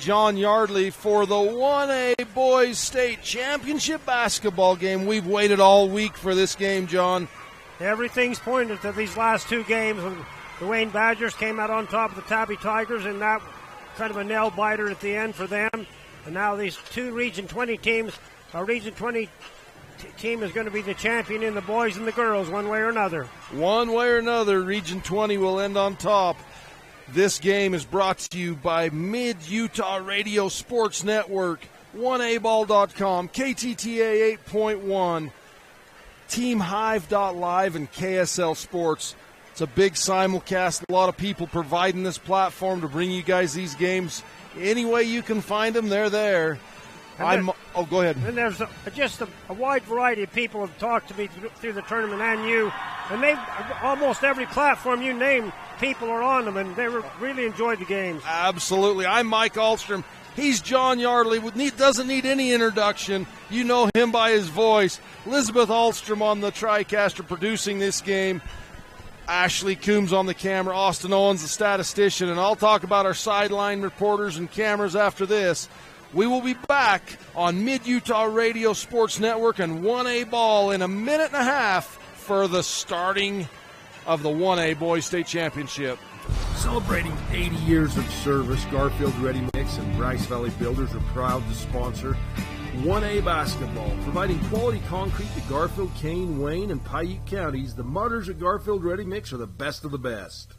John Yardley for the 1A Boys State Championship basketball game. We've waited all week for this game, John. Everything's pointed to these last two games. The Wayne Badgers came out on top of the Tabby Tigers, and that kind of a nail-biter at the end for them. And now these two Region 20 teams, our Region 20 team is going to be the champion in the boys and the girls, one way or another. One way or another, Region 20 will end on top. This game is brought to you by Mid-Utah Radio Sports Network, 1aball.com, KTTA 8.1, TeamHive.live, and KSL Sports. It's a big simulcast. A lot of people providing this platform to bring you guys these games. Any way you can find them, they're there. Go ahead. And there's just a wide variety of people have talked to me through the tournament and you. And they almost every platform you name, people are on them, and they really enjoyed the games. Absolutely. I'm Mike Ahlstrom. He's John Yardley. Doesn't need any introduction. You know him by his voice. Elizabeth Ahlstrom on the TriCaster producing this game. Ashley Coombs on the camera. Austin Owens, the statistician. And I'll talk about our sideline reporters and cameras after this. We will be back on Mid-Utah Radio Sports Network and 1A Ball in a minute and a half for the starting of the 1A Boys State Championship. Celebrating 80 years of service, Garfield Ready Mix and Bryce Valley Builders are proud to sponsor 1A basketball. Providing quality concrete to Garfield, Kane, Wayne, and Piute counties, the mutters at Garfield Ready Mix are the best of the best.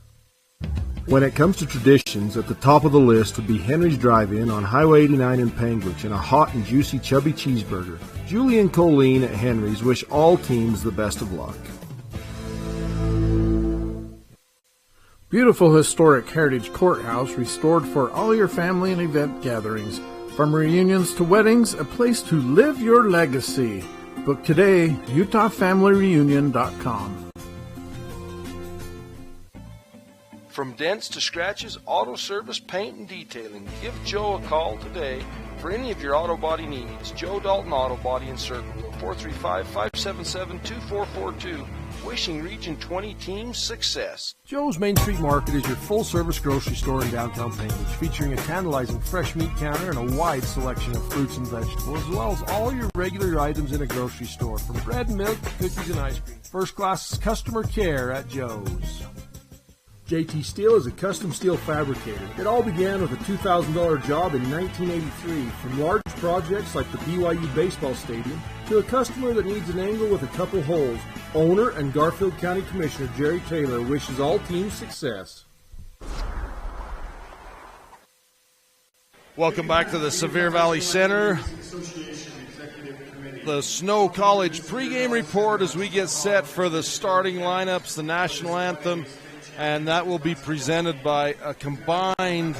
When it comes to traditions, at the top of the list would be Henry's Drive-In on Highway 89 in Panguitch and a hot and juicy chubby cheeseburger. Julie and Colleen at Henry's wish all teams the best of luck. Beautiful historic Heritage Courthouse restored for all your family and event gatherings. From reunions to weddings, a place to live your legacy. Book today, UtahFamilyReunion.com. From dents to scratches, auto service, paint, and detailing, give Joe a call today for any of your auto body needs. Joe Dalton Auto Body in Circleville, 435-577-2442. Wishing Region 20 teams success. Joe's Main Street Market is your full-service grocery store in downtown Panguitch, featuring a tantalizing fresh meat counter and a wide selection of fruits and vegetables, as well as all your regular items in a grocery store, from bread and milk to cookies and ice cream. First-class customer care at Joe's. JT Steel is a custom steel fabricator. It all began with a $2,000 job in 1983, from large projects like the BYU baseball stadium to a customer that needs an angle with a couple holes. Owner and Garfield County Commissioner Jerry Taylor wishes all teams success. Welcome back to the Sevier Valley Center. The Snow College pregame report as we get set for the starting lineups, the national anthem, and that will be presented by a combined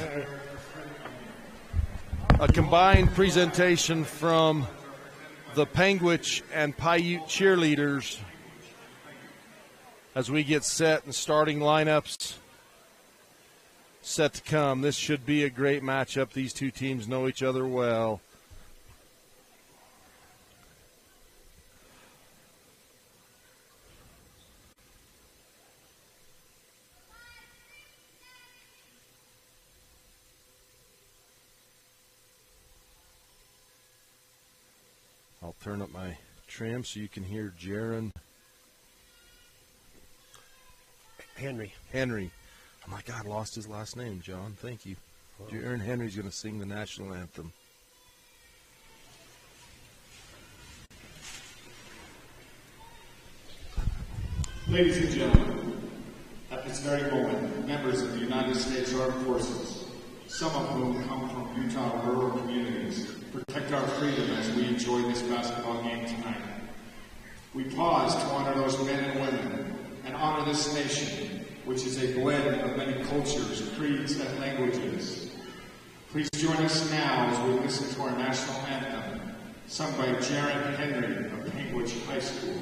presentation from the Panguitch and Piute cheerleaders as we get set and starting lineups set to come. This should be a great matchup. These two teams know each other well. I'll turn up my trim so you can hear Jaron. Henry. Oh my God, I lost his last name, John. Thank you. Jaron Henry's going to sing the national anthem. Ladies and gentlemen, at this very moment, members of the United States Armed Forces, some of whom come from Utah rural communities, protect our freedom as we enjoy this basketball game tonight. We pause to honor those men and women and honor this nation, which is a blend of many cultures, creeds, and languages. Please join us now as we listen to our national anthem, sung by Jaron Henry of Panguitch High School.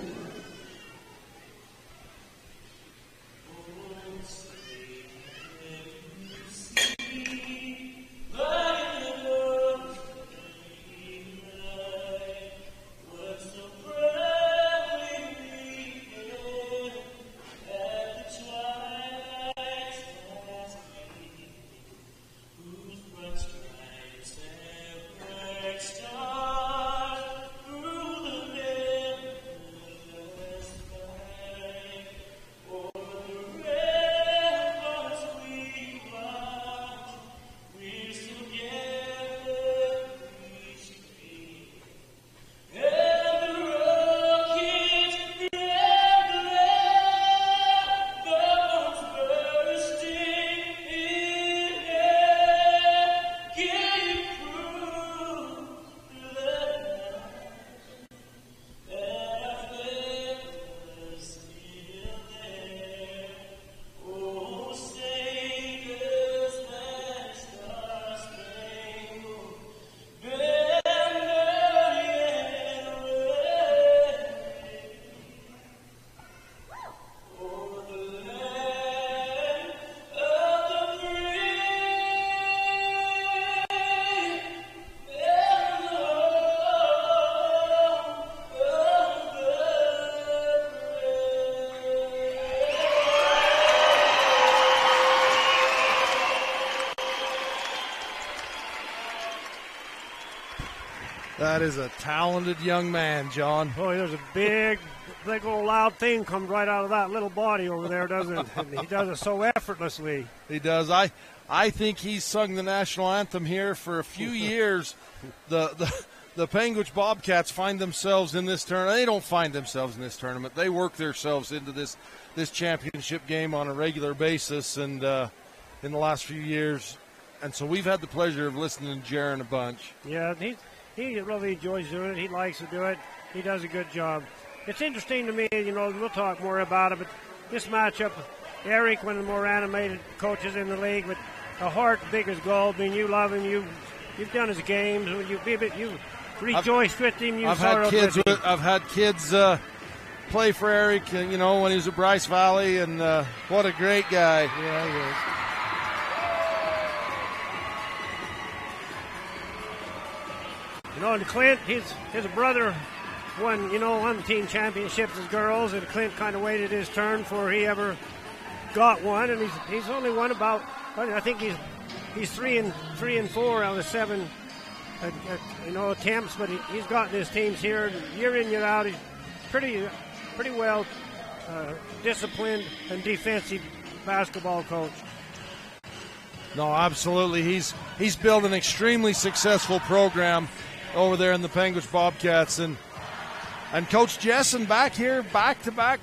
That is a talented young man, John. Boy, there's a big old loud thing comes right out of that little body over there, doesn't it? And he does it so effortlessly. He does. I think he's sung the national anthem here for a few years. The Panguitch Bobcats find themselves in this tournament. They don't find themselves in this tournament. They work themselves into this championship game on a regular basis, and in the last few years. And so we've had the pleasure of listening to Jaron a bunch. Yeah, he really enjoys doing it. He likes to do it. He does a good job. It's interesting to me, we'll talk more about it, but this matchup, Eric, one of the more animated coaches in the league, with a heart big as gold. I mean, you love him. You've done his games. You rejoiced with him. I've had kids play for Eric, when he was at Bryce Valley, and what a great guy. Yeah, he is. And Clint, his brother won the team championships as girls, and Clint kind of waited his turn before he ever got one, and he's only won about, I think he's 3 and 4 out of 7 attempts, but he's gotten his teams here year in, year out. He's pretty well disciplined and defensive basketball coach. No, absolutely. He's built an extremely successful program over there in the Panguitch Bobcats, and Coach Jessen back here, back-to-back,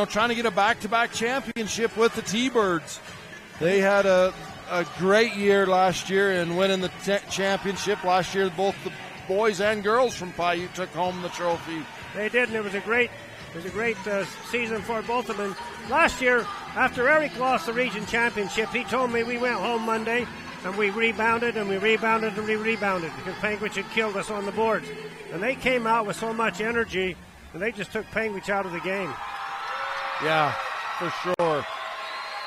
trying to get a back-to-back championship with the T-Birds. They had a great year last year and winning the championship last year. Both the boys and girls from Piute took home the trophy. They did, and it was a great season for both of them. Last year, after Eric lost the region championship, he told me we went home Monday and we rebounded and we rebounded and we rebounded because Panguitch had killed us on the boards. And they came out with so much energy, and they just took Panguitch out of the game. Yeah, for sure.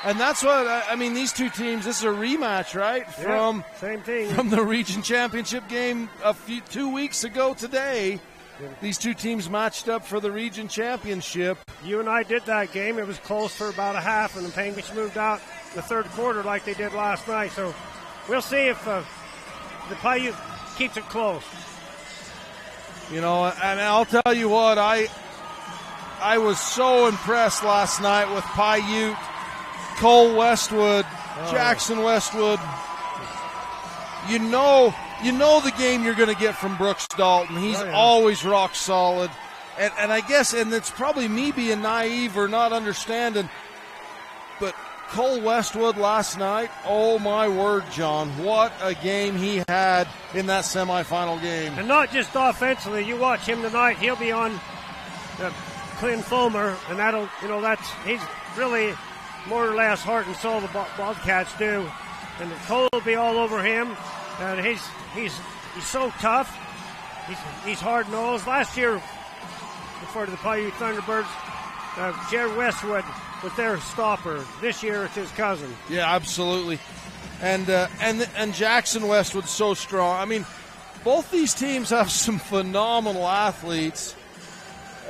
And that's what, these two teams, this is a rematch, right? Yeah, same thing. From the region championship game 2 weeks ago today. Yeah. These two teams matched up for the region championship. You and I did that game. It was close for about a half, and the Panguitch moved out in the third quarter like they did last night. So we'll see if the Piute keeps it close. And I'll tell you what, I was so impressed last night with Piute, Cole Westwood, Jackson Westwood. You know the game you're going to get from Brooks Dalton. He's always rock solid. And I guess, and it's probably me being naive or not understanding, but Cole Westwood last night, oh my word, John, what a game he had in that semifinal game. And not just offensively. You watch him tonight, he'll be on Clint Fulmer, and he's really more or less heart and soul the Bobcats do. And Cole will be all over him, and he's so tough. He's hard-nosed. Last year, before the Piute Thunderbirds, Jared Westwood was their stopper. This year it's his cousin. Yeah, absolutely. And Jackson Westwood's so strong. Both these teams have some phenomenal athletes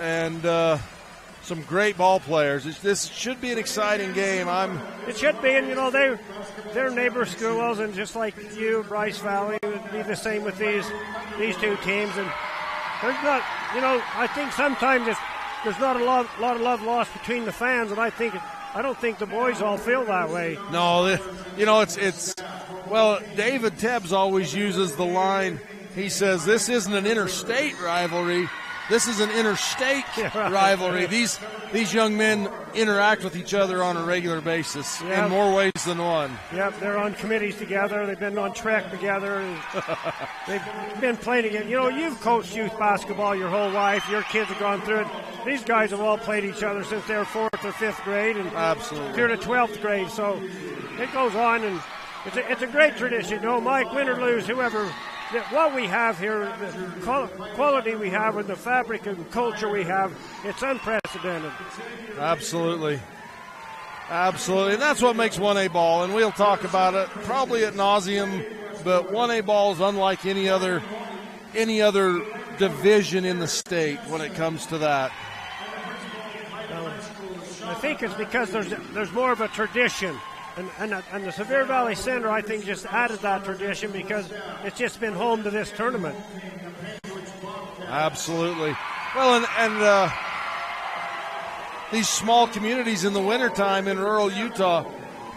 and some great ball players. This should be an exciting game. It should be, and they're neighbor schools, and just like you, Bryce Valley, would be the same with these two teams. And there's not, I think sometimes there's not a lot of love lost between the fans, and I don't think the boys all feel that way. No, well, David Tebbs always uses the line. He says, this isn't an interstate rivalry. This is an interstate rivalry. These young men interact with each other on a regular basis in more ways than one. Yep, they're on committees together. They've been on track together. They've been playing again. You've coached youth basketball your whole life. Your kids have gone through it. These guys have all played each other since they were 4th or 5th grade, and absolutely through to 12th grade. So it goes on, and it's a great tradition. Mike, win or lose, whoever. What we have here, the quality we have, and the fabric and culture we have, it's unprecedented. Absolutely. And that's what makes 1A ball, and we'll talk about it probably ad nauseum, but 1A ball is unlike any other division in the state when it comes to that. I think it's because there's more of a tradition. And the Sevier Valley Center, I think, just added that tradition because it's just been home to this tournament. Absolutely. Well, and these small communities in the wintertime in rural Utah,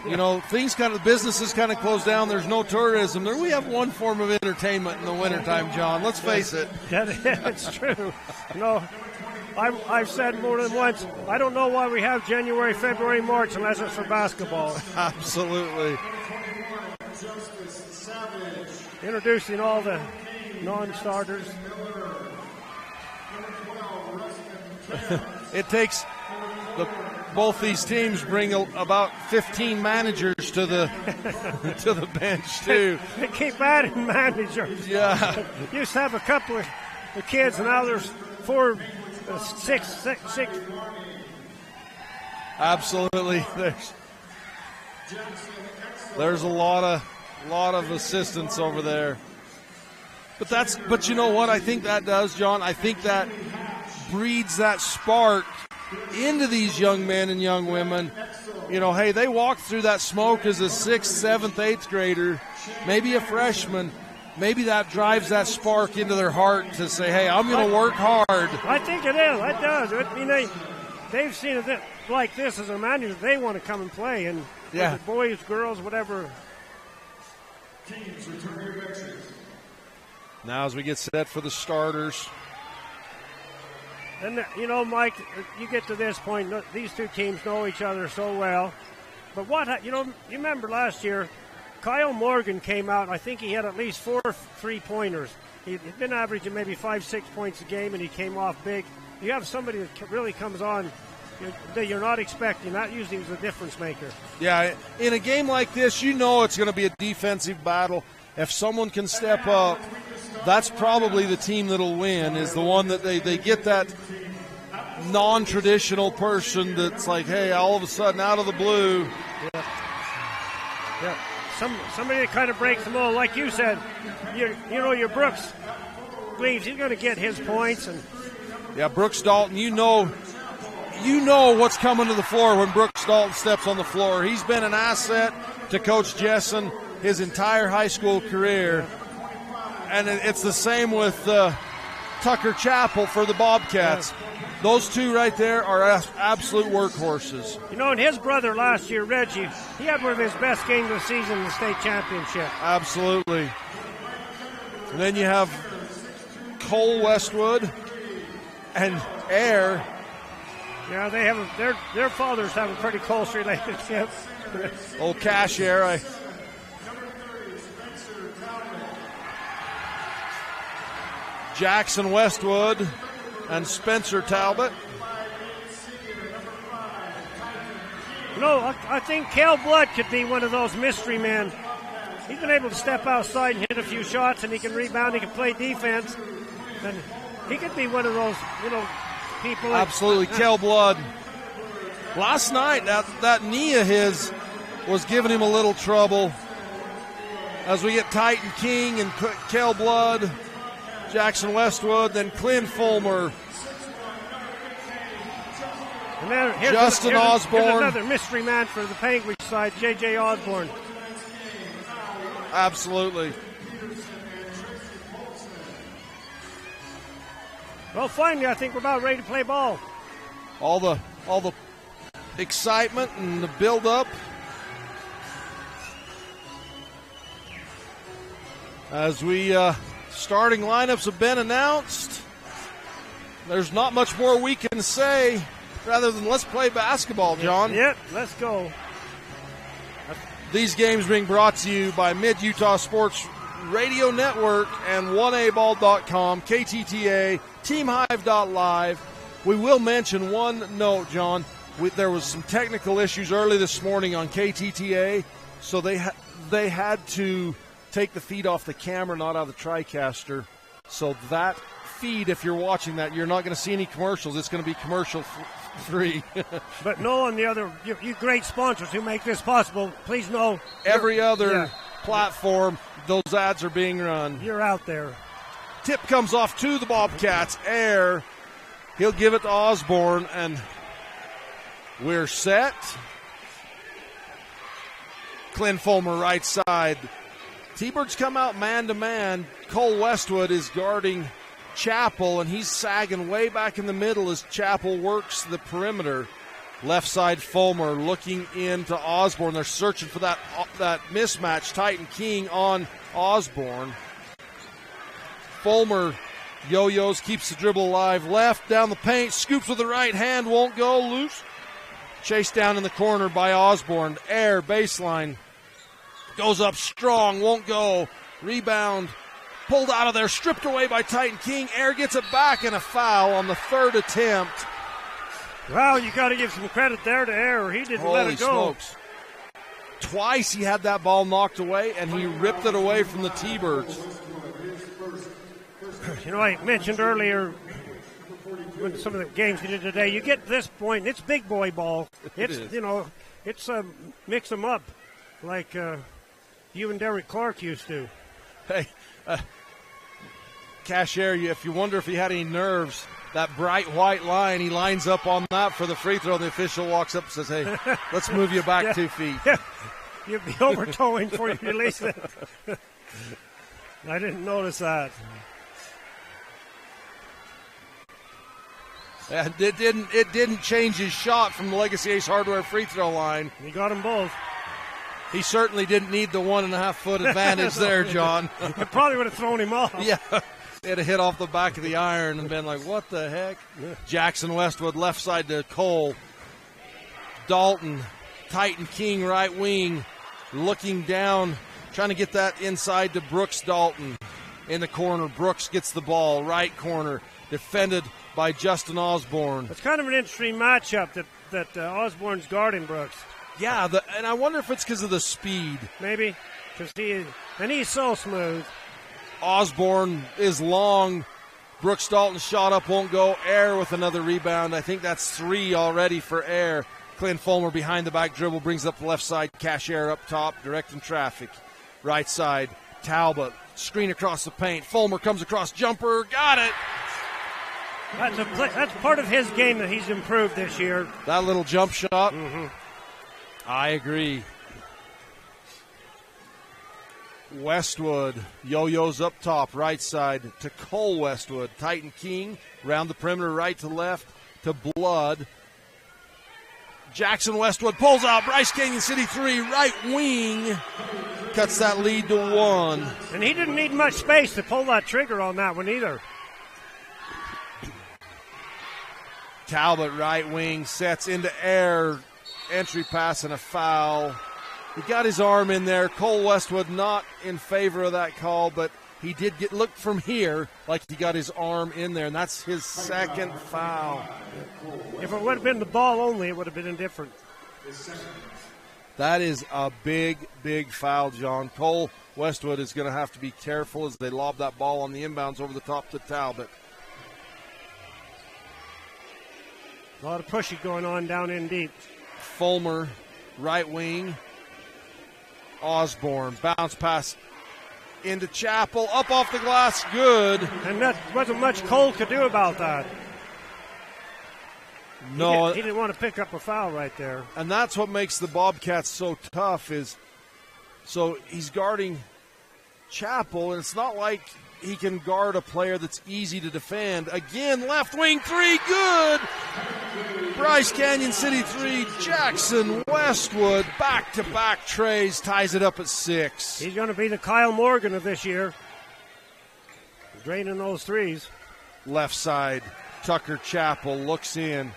you know, businesses kind of close down. There's no tourism there. We have one form of entertainment in the wintertime, John. Let's face it. It's true. No, I've said more than once, I don't know why we have January, February, March unless it's for basketball. Absolutely. Introducing all the non-starters. It takes both these teams bring about 15 managers to the to the bench too. They keep adding managers. Yeah. Used to have a couple of kids, and now there's six. Absolutely. There's a lot of assistance over there. But you know what I think that does, John? I think that breeds that spark into these young men and young women. You know, hey, they walked through that smoke as a 6th, 7th, 8th grader, maybe a freshman. Maybe that drives that spark into their heart to say, hey, I'm going to work hard. I think it is. It does. I mean, they've seen it like this as a manager. They want to come and play. And yeah, boys, girls, whatever. Now as we get set for the starters. And, you know, Mike, you get to this point, these two teams know each other so well. But you remember last year, Kyle Morgan came out, and I think he had at least 4 3-pointers. He'd been averaging maybe 5-6 points a game, and he came off big. You have somebody that really comes on that you're not expecting. That usually is a difference maker. Yeah, in a game like this, you know it's going to be a defensive battle. If someone can step up, that's probably the team that'll win, is the one that they get that non-traditional person that's like, hey, all of a sudden out of the blue. Yeah. Somebody that kind of breaks the mold, like you said. Your Brooks believes he's going to get his points. And yeah, Brooks Dalton, you know what's coming to the floor when Brooks Dalton steps on the floor. He's been an asset to Coach Jessen his entire high school career. And it's the same with Tucker Chappell for the Bobcats. Yeah. Those two right there are absolute workhorses. You know, and his brother last year, Reggie, he had one of his best games of the season in the state championship. Absolutely. And then you have Cole Westwood and Air. Yeah, they have their fathers have a pretty close relationship. Old Cash Air. Jackson Westwood and Spencer Talbot. No, I think Kel Blood could be one of those mystery men. He's been able to step outside and hit a few shots, and he can rebound, he can play defense. And he could be one of those, people. Absolutely, Kel Blood. Last night, that knee of his was giving him a little trouble. As we get Titan King and Kel Blood, Jackson Westwood, then Clint Fulmer. And then Justin Osborne. Here's another mystery man for the Panguitch side, J.J. Osborne. Absolutely. Well, finally, I think we're about ready to play ball. All the excitement and the build-up. As we starting lineups have been announced, there's not much more we can say rather than let's play basketball, John. Yep, let's go. These games being brought to you by Mid-Utah Sports Radio Network and 1aball.com, KTTA, TeamHive.live. We will mention one note, John. There was some technical issues early this morning on KTTA, so they had to take the feed off the camera, not out of the TriCaster. So that feed, if you're watching that, you're not going to see any commercials. It's going to be commercial free. But no, on the other, you great sponsors who make this possible, please know. Every other platform, those ads are being run. You're out there. Tip comes off to the Bobcats. Air. He'll give it to Osborne, and we're set. Clint Fulmer right side. T-Birds come out man-to-man. Cole Westwood is guarding Chappell, and he's sagging way back in the middle as Chappell works the perimeter. Left side, Fulmer looking into Osborne. They're searching for that mismatch. Titan King on Osborne. Fulmer yo-yos, keeps the dribble alive. Left, down the paint, scoops with the right hand, won't go, loose. Chased down in the corner by Osborne. Air, baseline. Goes up strong, won't go. Rebound, pulled out of there, stripped away by Titan King. Air gets it back, and a foul on the third attempt. Well, you got to give some credit there to Air. He didn't let it go. Smokes. Twice he had that ball knocked away, and he ripped it away from the T-Birds. You know, I mentioned earlier when some of the games you did today, you get to this point, it's big boy ball. It's, you know, it's mix them up like you and Derek Clark used to. Hey, Cashier, if you wonder if he had any nerves, that bright white line, he lines up on that for the free throw, and the official walks up and says, hey, let's move you back 2 feet. Yeah. You'd be over-towing before you release it. I didn't notice that. And it didn't change his shot from the Legacy Ace Hardware free throw line. He got them both. He certainly didn't need the 1.5 foot advantage there, John. It probably would have thrown him off. Yeah. It had hit off the back of the iron and been like, what the heck? Jackson Westwood left side to Cole. Dalton, Titan King right wing, looking down, trying to get that inside to Brooks Dalton in the corner. Brooks gets the ball, right corner, defended by Justin Osborne. It's kind of an interesting matchup that Osborne's guarding Brooks. Yeah, and I wonder if it's because of the speed. Maybe, because he's so smooth. Osborne is long. Brooks Dalton shot up, won't go. Air with another rebound. I think that's 3 already for Air. Clint Fulmer behind the back dribble, brings up the left side. Cashier up top, directing traffic. Right side, Talbot. Screen across the paint. Fulmer comes across, jumper, got it. That's part of his game that he's improved this year. That little jump shot. Mm-hmm. I agree. Westwood yo-yos up top, right side to Cole Westwood. Titan King round the perimeter, right to left to Blood. Jackson Westwood pulls out. Bryce Canyon City 3, right wing. Cuts that lead to 1. And he didn't need much space to pull that trigger on that one either. Talbot right wing sets into Air. Entry pass and a foul. He got his arm in there. Cole Westwood not in favor of that call, but he did look from here like he got his arm in there, and that's his second foul. If it would have been the ball only, it would have been indifferent. That is a big, big foul, John. Cole Westwood is going to have to be careful as they lob that ball on the inbounds over the top to Talbot. A lot of pushing going on down in deep. Fulmer, right wing. Osborne, bounce pass into Chappell, up off the glass, good. And that wasn't much Cole could do about that. No. He didn't want to pick up a foul right there. And that's what makes the Bobcats so tough so he's guarding Chappell, and it's not like he can guard a player that's easy to defend. Again, left wing 3, good. Bryce Canyon City 3, Jackson Westwood, back-to-back trays, ties it up at 6. He's going to be the Kyle Morgan of this year. Draining those threes. Left side, Tucker Chappell looks in,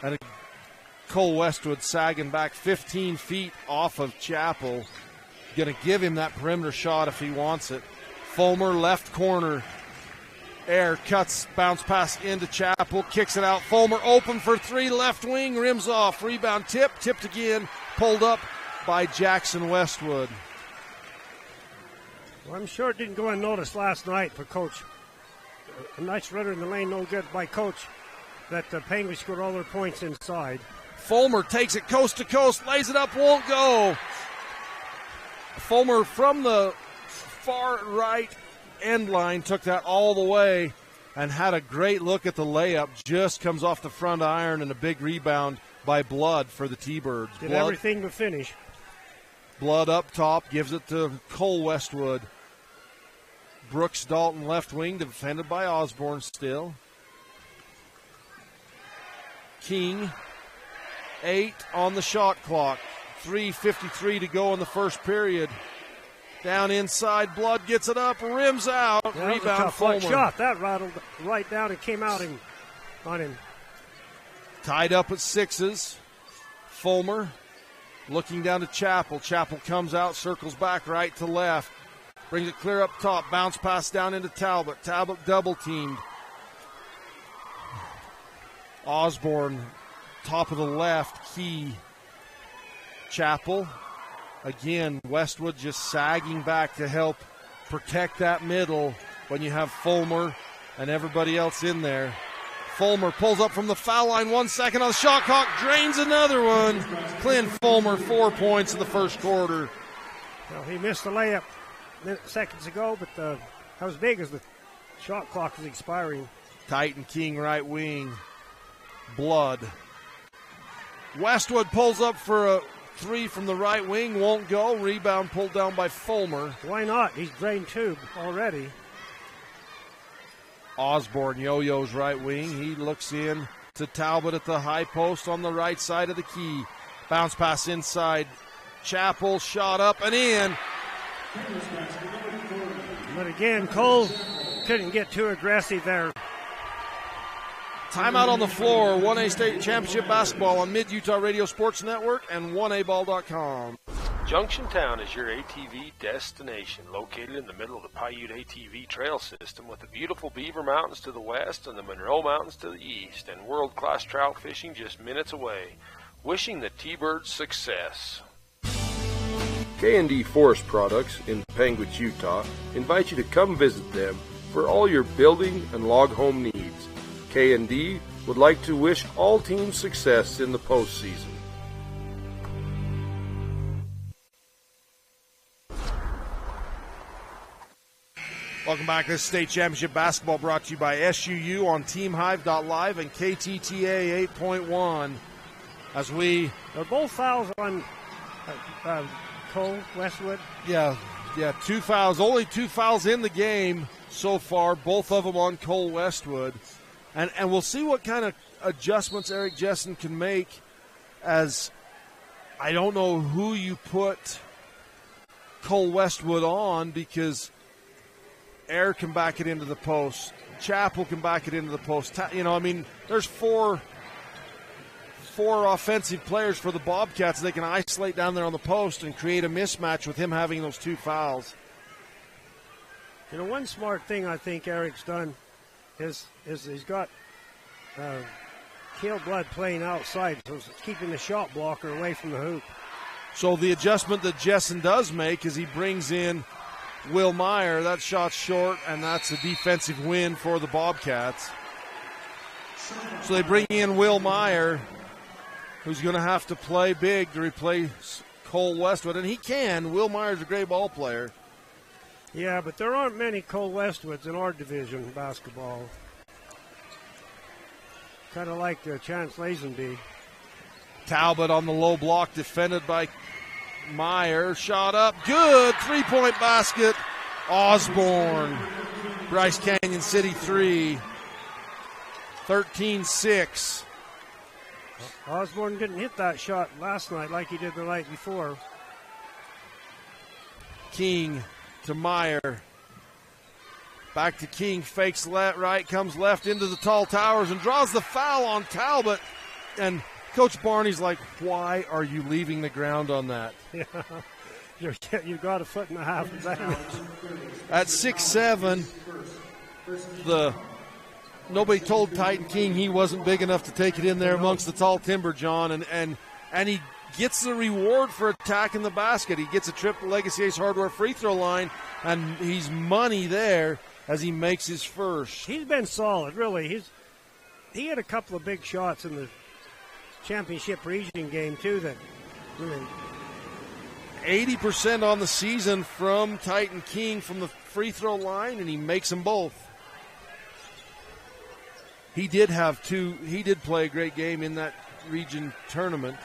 and Cole Westwood sagging back 15 feet off of Chappell. Going to give him that perimeter shot if he wants it. Fulmer, left corner. Air cuts, bounce pass into Chappell, kicks it out. Fulmer open for 3, left wing, rims off. Rebound tipped again, pulled up by Jackson Westwood. Well, I'm sure it didn't go unnoticed last night for Coach. A nice runner in the lane, no good by Coach, that Panguitch scored all their points inside. Fulmer takes it coast to coast, lays it up, won't go. Fulmer from the far right end line took that all the way and had a great look at the layup. Just comes off the front iron, and a big rebound by Blood for the T-Birds. Did everything to finish. Blood up top, gives it to Cole Westwood. Brooks Dalton left wing, defended by Osborne still. King, 8 on the shot clock. 3:53 to go in the first period. Down inside, Blood gets it up, rims out. That Rebound, was a tough Fulmer. shot. That rattled right down and came out on him. Tied up at 6s. Fulmer looking down to Chappell. Chappell comes out, circles back right to left. Brings it clear up top. Bounce pass down into Talbot. Talbot double teamed. Osborne, top of the left, Key. Chappell. Again, Westwood just sagging back to help protect that middle when you have Fulmer and everybody else in there. Fulmer pulls up from the foul line, 1 second on the shot clock, drains another one. Clint Fulmer, 4 points in the first quarter. Well, he missed the layup seconds ago, but that was big as the shot clock was expiring. Titan King right wing. Blood. Westwood pulls up for a 3 from the right wing, won't go. Rebound pulled down by Fulmer. Why not? He's drained 2 already. Osborne yo-yos right wing. He looks in to Talbot at the high post on the right side of the key. Bounce pass inside. Chappell shot up and in. But again, Cole couldn't get too aggressive there. Timeout on the floor. 1A State Championship Basketball on Mid-Utah Radio Sports Network and 1aball.com. Junction Town is your ATV destination, located in the middle of the Piute ATV trail system with the beautiful Beaver Mountains to the west and the Monroe Mountains to the east, and world-class trout fishing just minutes away. Wishing the T-Birds success. K&D Forest Products in Panguitch, Utah invite you to come visit them for all your building and log home needs. K&D would like to wish all teams success in the postseason. Welcome back to this state championship basketball brought to you by SUU on TeamHive.live and KTTA 8.1. As we... They're both fouls on Cole Westwood. Yeah, 2 fouls. Only 2 fouls in the game so far, both of them on Cole Westwood. And we'll see what kind of adjustments Eric Jessen can make, as I don't know who you put Cole Westwood on, because Eric can back it into the post. Chappell can back it into the post. There's four offensive players for the Bobcats they can isolate down there on the post and create a mismatch with him having those 2 fouls. One smart thing I think Eric's done is he's got Cale Blood playing outside, so it's keeping the shot blocker away from the hoop. So the adjustment that Jessen does make is he brings in Will Meyer. That shot's short, and that's a defensive win for the Bobcats. So they bring in Will Meyer, who's going to have to play big to replace Cole Westwood, and he can. Will Meyer's a great ball player. Yeah, but there aren't many Cole Westwoods in our division basketball. Kind of like Chance Lazenby. Talbot on the low block, defended by Meyer. Shot up, good. 3-point basket. Osborne. Bryce Canyon City 3. 13-6. Osborne didn't hit that shot last night like he did the night before. King to Meyer. Back to King, fakes right, comes left into the tall towers and draws the foul on Talbot. And Coach Barney's like, why are you leaving the ground on that? Yeah, you've got a foot and a half advantage. At 6'7", nobody told Titan King he wasn't big enough to take it in there amongst the tall timber, John, and he gets the reward for attacking the basket. He gets a trip to Legacy Ace Hardware free throw line, and he's money there as he makes his first. He's been solid, really. He had a couple of big shots in the championship region game, too, that really... 80% on the season from Titan King from the free throw line, and he makes them both. He did play a great game in that region tournament.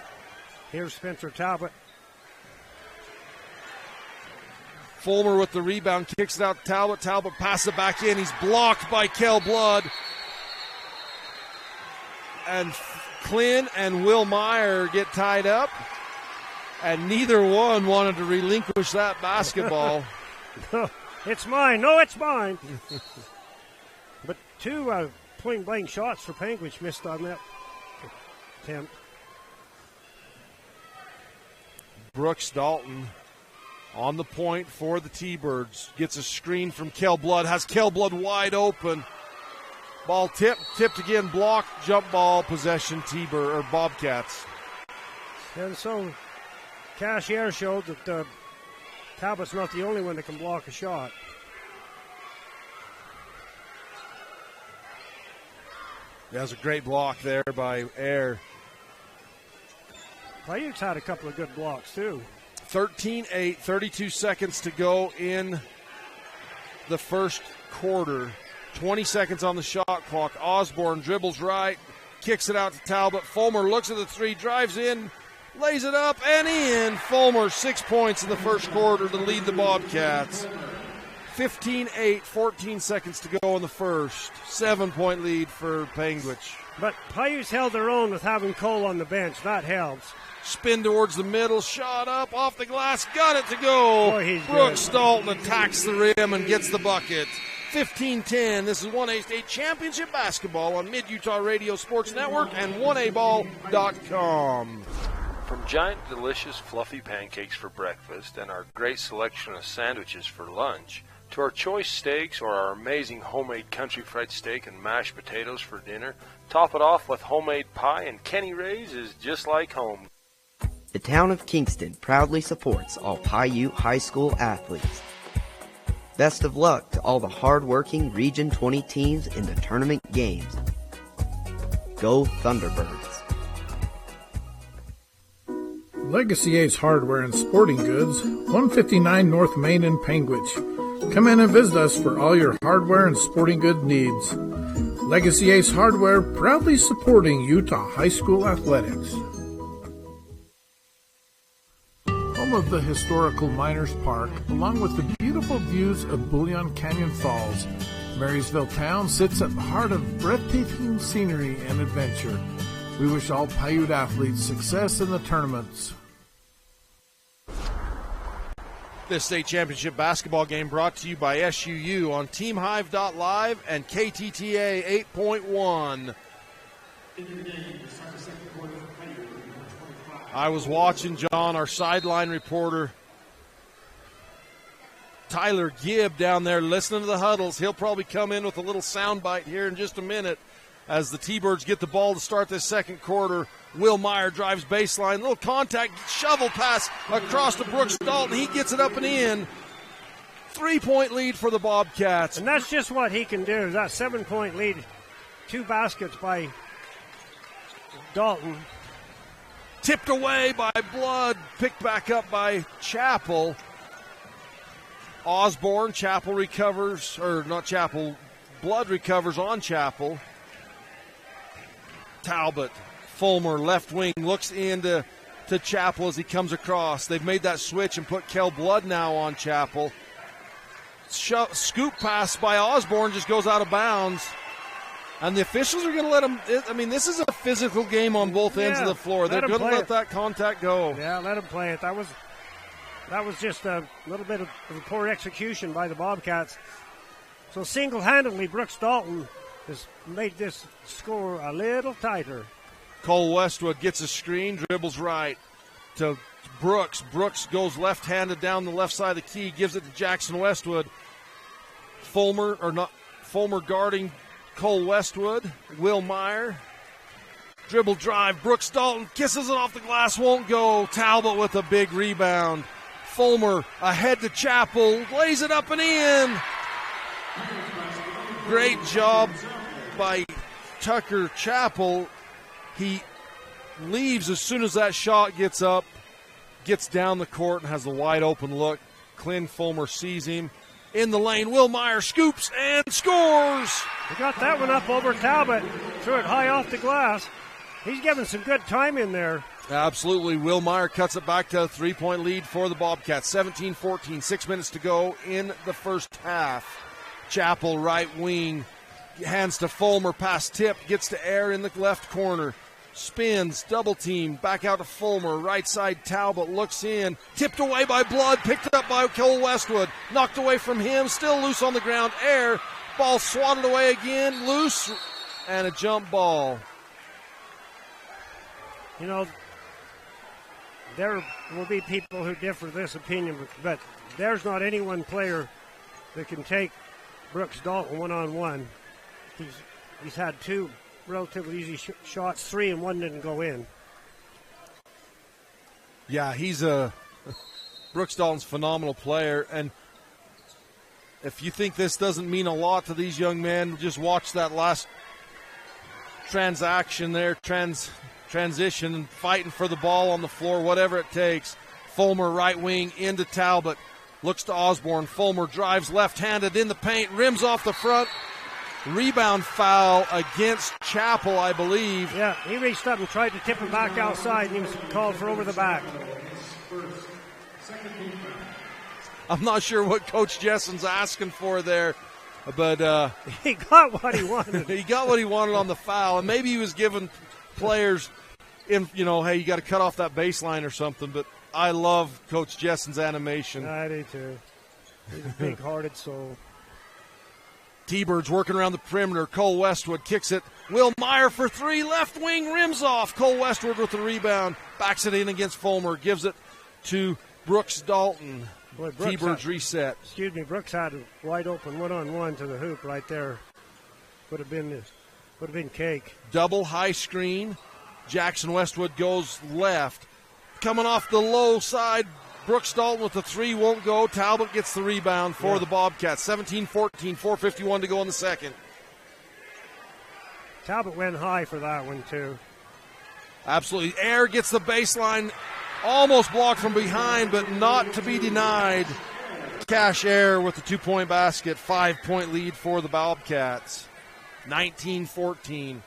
Here's Spencer Talbot. Fulmer with the rebound, kicks it out to Talbot. Talbot passes it back in. He's blocked by Kel Blood. And Clint and Will Meyer get tied up. And neither one wanted to relinquish that basketball. It's mine. No, it's mine. But two point-blank shots for Panguitch missed on that attempt. Brooks Dalton on the point for the T-Birds. Gets a screen from Kel Blood. Has Kel Blood wide open. Ball tipped again, blocked, jump ball, possession, T-Bird, or Bobcats. And so Cashier showed that Talbot's not the only one that can block a shot. That was a great block there by Air. Piute's had a couple of good blocks, too. 13-8, 32 seconds to go in the first quarter. 20 seconds on the shot clock. Osborne dribbles right, kicks it out to Talbot. Fulmer looks at the three, drives in, lays it up and in. Fulmer 6 points in the first quarter to lead the Bobcats. 15-8, 14 seconds to go in the first. 7-point lead for Panguitch. But Piute's held their own with having Cole on the bench. That helps. Spin towards the middle, shot up, off the glass, got it to go. Boy, Brooks good. Dalton attacks the rim and gets the bucket. 15-10, this is 1A State Championship Basketball on Mid-Utah Radio Sports Network and 1aball.com. From giant, delicious, fluffy pancakes for breakfast and our great selection of sandwiches for lunch, to our choice steaks or our amazing homemade country fried steak and mashed potatoes for dinner, top it off with homemade pie, and Kenny Ray's is just like home. The town of Kingston proudly supports all Piute High School athletes. Best of luck to all the hard-working Region 20 teams in the tournament games. Go Thunderbirds. Legacy Ace Hardware and Sporting Goods, 159 North Main in Panguitch. Come in and visit us for all your hardware and sporting good needs. Legacy Ace Hardware proudly supporting Utah High School athletics. Home of the historical Miners Park, along with the beautiful views of Bullion Canyon Falls, Marysville Town sits at the heart of breathtaking scenery and adventure. We wish all Piute athletes success in the tournaments. This state championship basketball game brought to you by SUU on TeamHive.live and KTTA 8.1. I was watching, John, our sideline reporter, Tyler Gibb, down there listening to the huddles. He'll probably come in with a little soundbite here in just a minute as the T-Birds get the ball to start this second quarter. Will Meyer drives baseline, little contact, shovel pass across to Brooks Dalton. He gets it up and in. 3-point lead for the Bobcats. And that's just what he can do. That 7-point lead, 2 baskets by Dalton. Tipped away by Blood, picked back up by Chappell. Osborne, Chappell recovers, or not Chappell, Blood recovers on Chappell. Talbot, Fulmer, left wing, looks into Chappell as he comes across. They've made that switch and put Kel Blood now on Chappell. Scoop pass by Osborne just goes out of bounds. And the officials are going to let him. I mean, this is a physical game on both ends of the floor. They're going to let that contact go. Yeah, let him play it. That was just a little bit of poor execution by the Bobcats. So single-handedly, Brooks Dalton has made this score a little tighter. Cole Westwood gets a screen, dribbles right to Brooks. Brooks goes left-handed down the left side of the key, gives it to Jackson Westwood. Fulmer guarding Cole Westwood. Will Meyer. Dribble drive. Brooks Dalton kisses it off the glass, won't go. Talbot with a big rebound. Fulmer ahead to Chappell, lays it up and in. Great job by Tucker Chappell. He leaves as soon as that shot gets up, gets down the court and has a wide open look. Clint Fulmer sees him in the lane. Will Meyer scoops and scores. He got that one up over Talbot, threw it high off the glass. He's getting some good time in there. Absolutely. Will Meyer cuts it back to a 3-point lead for the Bobcats. 17-14, 6 minutes to go in the first half. Chappell, right wing, hands to Fulmer, pass tip, gets to Air in the left corner. Spins, double team, back out to Fulmer, right side Talbot, looks in, tipped away by Blood, picked up by Cole Westwood, knocked away from him, still loose on the ground. Air, ball swatted away again, loose, and a jump ball. You know, there will be people who differ this opinion, but there's not any one player that can take Brooks Dalton one-on-one. He's had two relatively easy shots, 3 and 1 didn't go in. Yeah, Brooks Dalton's a phenomenal player, and if you think this doesn't mean a lot to these young men, just watch that last transaction there, transition, fighting for the ball on the floor, whatever it takes. Fulmer, right wing, into Talbot, looks to Osborne. Fulmer drives left-handed in the paint, rims off the front. Rebound foul against Chappell, I believe. Yeah, he reached up and tried to tip him back outside, and he was called for over the back. I'm not sure what Coach Jessen's asking for there, but he got what he wanted. He got what he wanted on the foul, and maybe he was giving players, hey, you got to cut off that baseline or something. But I love Coach Jessen's animation. I do too. He's a big-hearted soul. T-Birds working around the perimeter. Cole Westwood kicks it. Will Meyer for 3. Left wing rims off. Cole Westwood with the rebound. Backs it in against Fulmer. Gives it to Brooks Dalton. Boy, T-Birds reset. Brooks had a wide open one-on-one to the hoop right there. Would have been cake. Double high screen. Jackson Westwood goes left. Coming off the low side. Brooks Dalton with the 3 won't go. Talbot gets the rebound for the Bobcats. 17-14, 4:51 to go in the second. Talbot went high for that one, too. Absolutely. Air gets the baseline. Almost blocked from behind, but not to be denied. Cash Air with the 2-point basket. 5-point lead for the Bobcats. 19-14.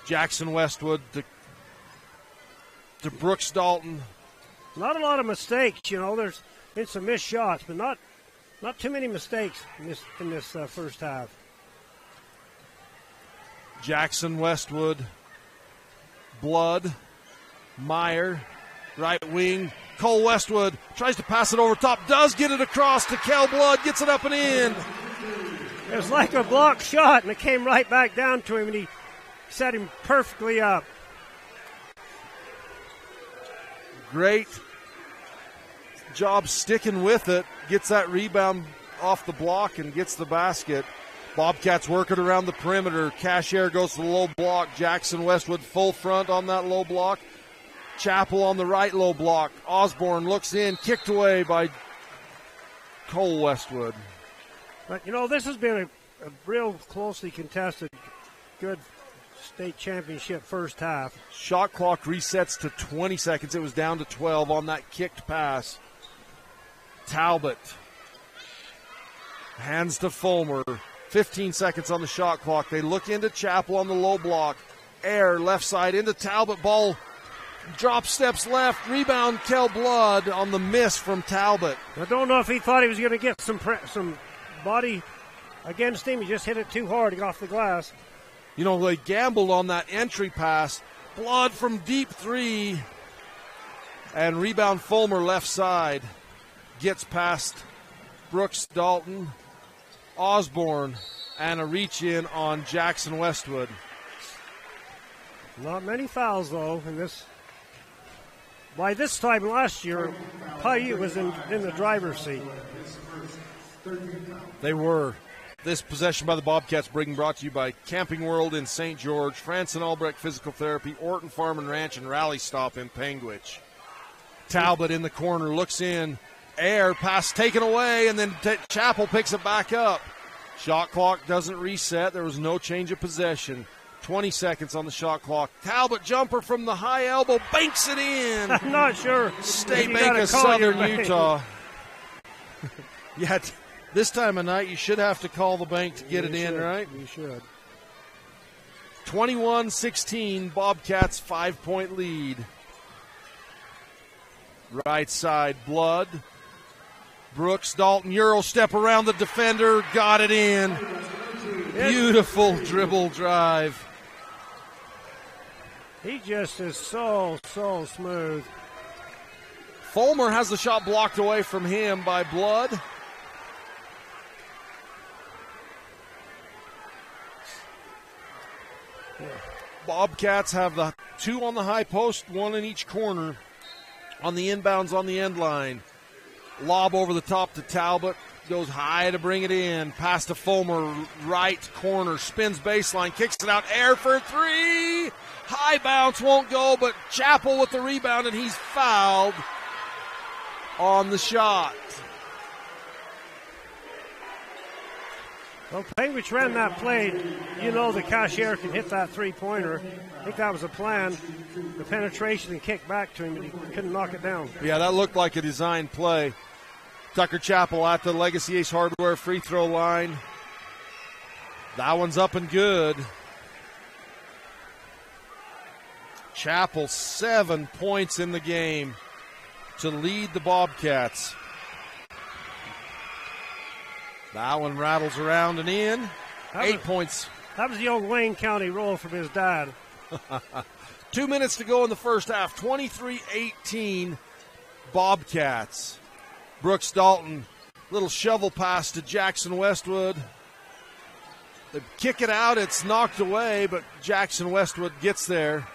Jackson Westwood to Brooks Dalton. Not a lot of mistakes, There's been some missed shots, but not too many mistakes in this first half. Jackson Westwood, Blood, Meyer, right wing. Cole Westwood tries to pass it over top, does get it across to Kel Blood, gets it up and in. It was like a blocked shot, and it came right back down to him, and he set him perfectly up. Great job sticking with it. Gets that rebound off the block and gets the basket. Bobcats working around the perimeter. Cashier goes to the low block. Jackson Westwood full front on that low block. Chappell on the right low block. Osborne looks in, kicked away by Cole Westwood. But, this has been a real closely contested, good state championship first half. Shot clock resets to 20 seconds. It was down to 12 on that kicked pass. Talbot hands to Fulmer. 15 seconds on the shot clock. They look into Chappell on the low block. Air left side into Talbot. Ball drop steps left. Rebound Kel Blood on the miss from Talbot. I don't know if he thought he was going to get some body against him. He just hit it too hard to get off the glass. They gambled on that entry pass. Blood from deep 3. And rebound Fulmer left side. Gets past Brooks Dalton, Osborne, and a reach in on Jackson Westwood. Not many fouls, though, in this. By this time last year, Piute was in the driver's seat. They were. This possession by the Bobcats brought to you by Camping World in St. George, France and Albrecht Physical Therapy, Orton Farm and Ranch, and Rally Stop in Panguitch. Talbot in the corner, looks in. Air pass taken away, and then Chappell picks it back up. Shot clock doesn't reset. There was no change of possession. 20 seconds on the shot clock. Talbot jumper from the high elbow, banks it in. I'm not sure. State Bank of Southern Utah. Yeah, this time of night you should have to call the bank to get it in, right? You should. 21-16, Bobcats 5-point lead. Right side, Blood. Brooks Dalton, Euro step around the defender, got it in. Beautiful dribble drive. He just is so smooth. Fulmer has the shot blocked away from him by Blood. Bobcats have the 2 on the high post, 1 in each corner. On the inbounds on the end line. Lob over the top to Talbot. Goes high to bring it in. Pass to Fulmer, right corner. Spins baseline, kicks it out. Air for 3. High bounce, won't go, but Chappell with the rebound, and he's fouled on the shot. Well, Panguitch ran that play. You know the cashier can hit that three-pointer. I think that was the plan. The penetration and kick back to him, but he couldn't knock it down. Yeah, that looked like a designed play. Tucker Chappell at the Legacy Ace Hardware free throw line. That one's up and good. Chappell 7 points in the game to lead the Bobcats. That one rattles around and in. 8 points. That was the old Wayne County roll from his dad. 2 minutes to go in the first half. 23-18 Bobcats. Brooks Dalton, little shovel pass to Jackson Westwood. They kick it out. It's knocked away, but Jackson Westwood gets there.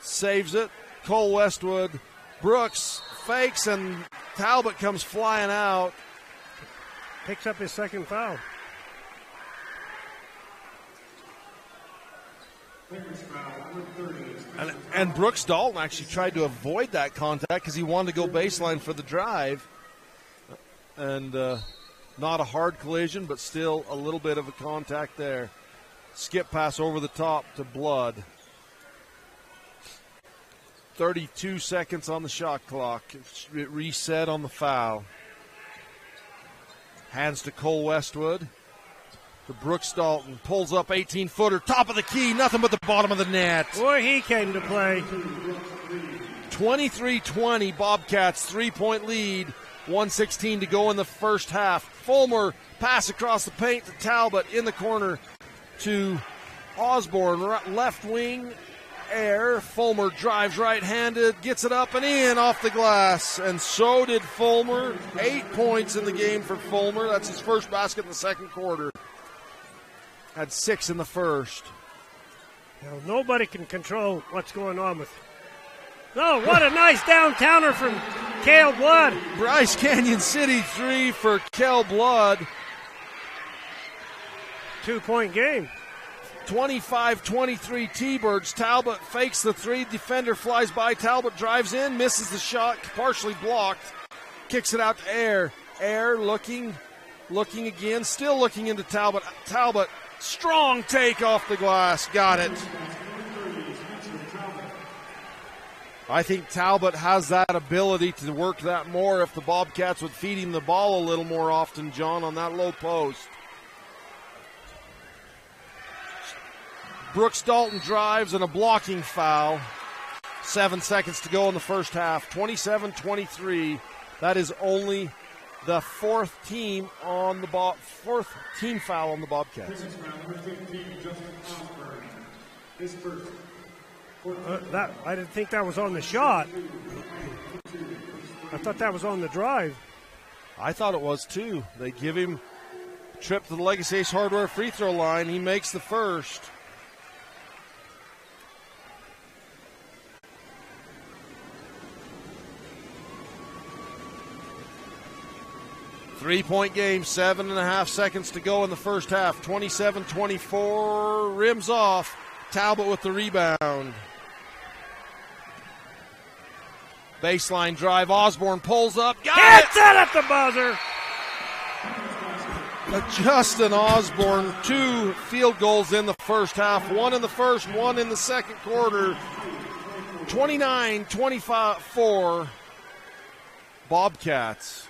Saves it. Cole Westwood. Brooks fakes, and Talbot comes flying out. Picks up his second foul. And Brooks Dalton actually tried to avoid that contact because he wanted to go baseline for the drive. And not a hard collision, but still a little bit of a contact there. Skip pass over the top to Blood. 32 seconds on the shot clock. It reset on the foul. Hands to Cole Westwood. To Brooks Dalton. Pulls up 18-footer. Top of the key. Nothing but the bottom of the net. Boy, he came to play. 23-20. Bobcats 3-point lead. 1:16 to go in the first half. Fulmer pass across the paint to Talbot in the corner to Osborne. Left wing. Air. Fulmer drives right-handed, gets it up and in off the glass, and so did Fulmer. 8 points in the game for Fulmer. That's his first basket in the second quarter. Had 6 in the first. Now, nobody can control what's going on with. Oh, what a nice downtowner from Cale Blood. Bryce Canyon City 3 for Cale Blood. 2-point game. 25-23 T-Birds. Talbot fakes the 3. Defender flies by. Talbot drives in, misses the shot, partially blocked. Kicks it out to Air. Air looking again, still looking into Talbot. Talbot, strong take off the glass. Got it. I think Talbot has that ability to work that more if the Bobcats would feed him the ball a little more often, John, on that low post. Brooks Dalton drives and a blocking foul. 7 seconds to go in the first half. 27-23. That is only the fourth team foul on the Bobcats. I didn't think that was on the shot. I thought that was on the drive. I thought it was too. They give him a trip to the Legacy Ace Hardware free throw line. He makes the first. Three-point game, 7.5 seconds to go in the first half. 27-24, rims off. Talbot with the rebound. Baseline drive, Osborne pulls up. Got it! Hits it at the buzzer! Justin Osborne, 2 field goals in the first half. 1 in the first, 1 in the second quarter. 29-24, Bobcats.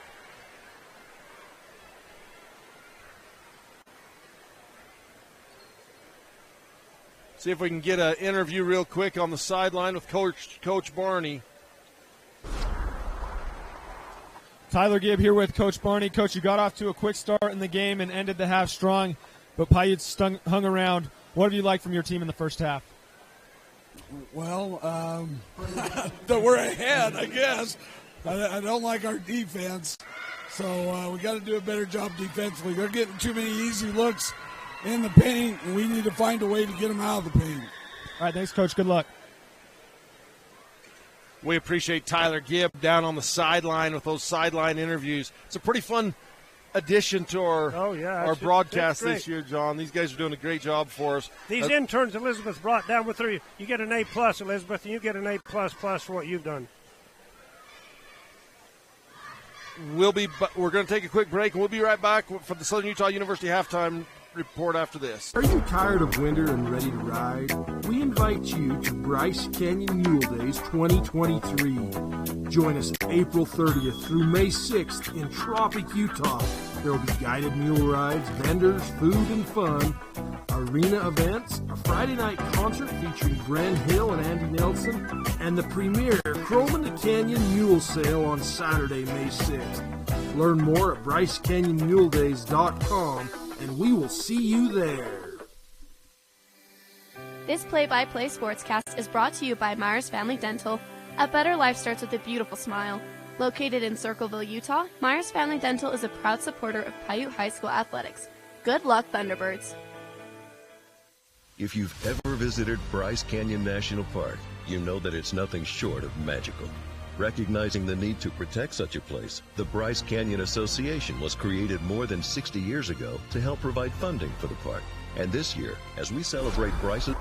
See if we can get an interview real quick on the sideline with Coach Barney. Tyler Gibb here with Coach Barney. Coach, you got off to a quick start in the game and ended the half strong, but Piute hung around. What have you liked from your team in the first half? Well, that we're ahead, I guess. I don't like our defense, so we got to do a better job defensively. They're getting too many easy looks in the paint, and we need to find a way to get them out of the paint. All right, thanks, Coach. Good luck. We appreciate Tyler Gibb down on the sideline with those sideline interviews. It's a pretty fun addition to our broadcast this year, John. These guys are doing a great job for us. These interns Elizabeth brought down with her, you get an A+, Elizabeth, and you get an A++ for what you've done. We're going to take a quick break, and we'll be right back for the Southern Utah University halftime report after this. Are you tired of winter and ready to ride? We invite you to Bryce Canyon Mule Days 2023. Join us April 30th through May 6th in Tropic, Utah. There will be guided mule rides, vendors, food and fun, arena events, a Friday night concert featuring Gren Hill and Andy Nelson, and the premier Croman to Canyon Mule Sale on Saturday, May 6th. Learn more at BryceCanyonMuleDays.com, and we will see you there. This play-by-play sportscast is brought to you by Myers Family Dental. A better life starts with a beautiful smile. Located in Circleville, Utah, Myers Family Dental is a proud supporter of Piute High School athletics. Good luck, Thunderbirds. If you've ever visited Bryce Canyon National Park, you know that it's nothing short of magical. Recognizing the need to protect such a place, the Bryce Canyon Association was created more than 60 years ago to help provide funding for the park. And this year, as we celebrate Bryce's...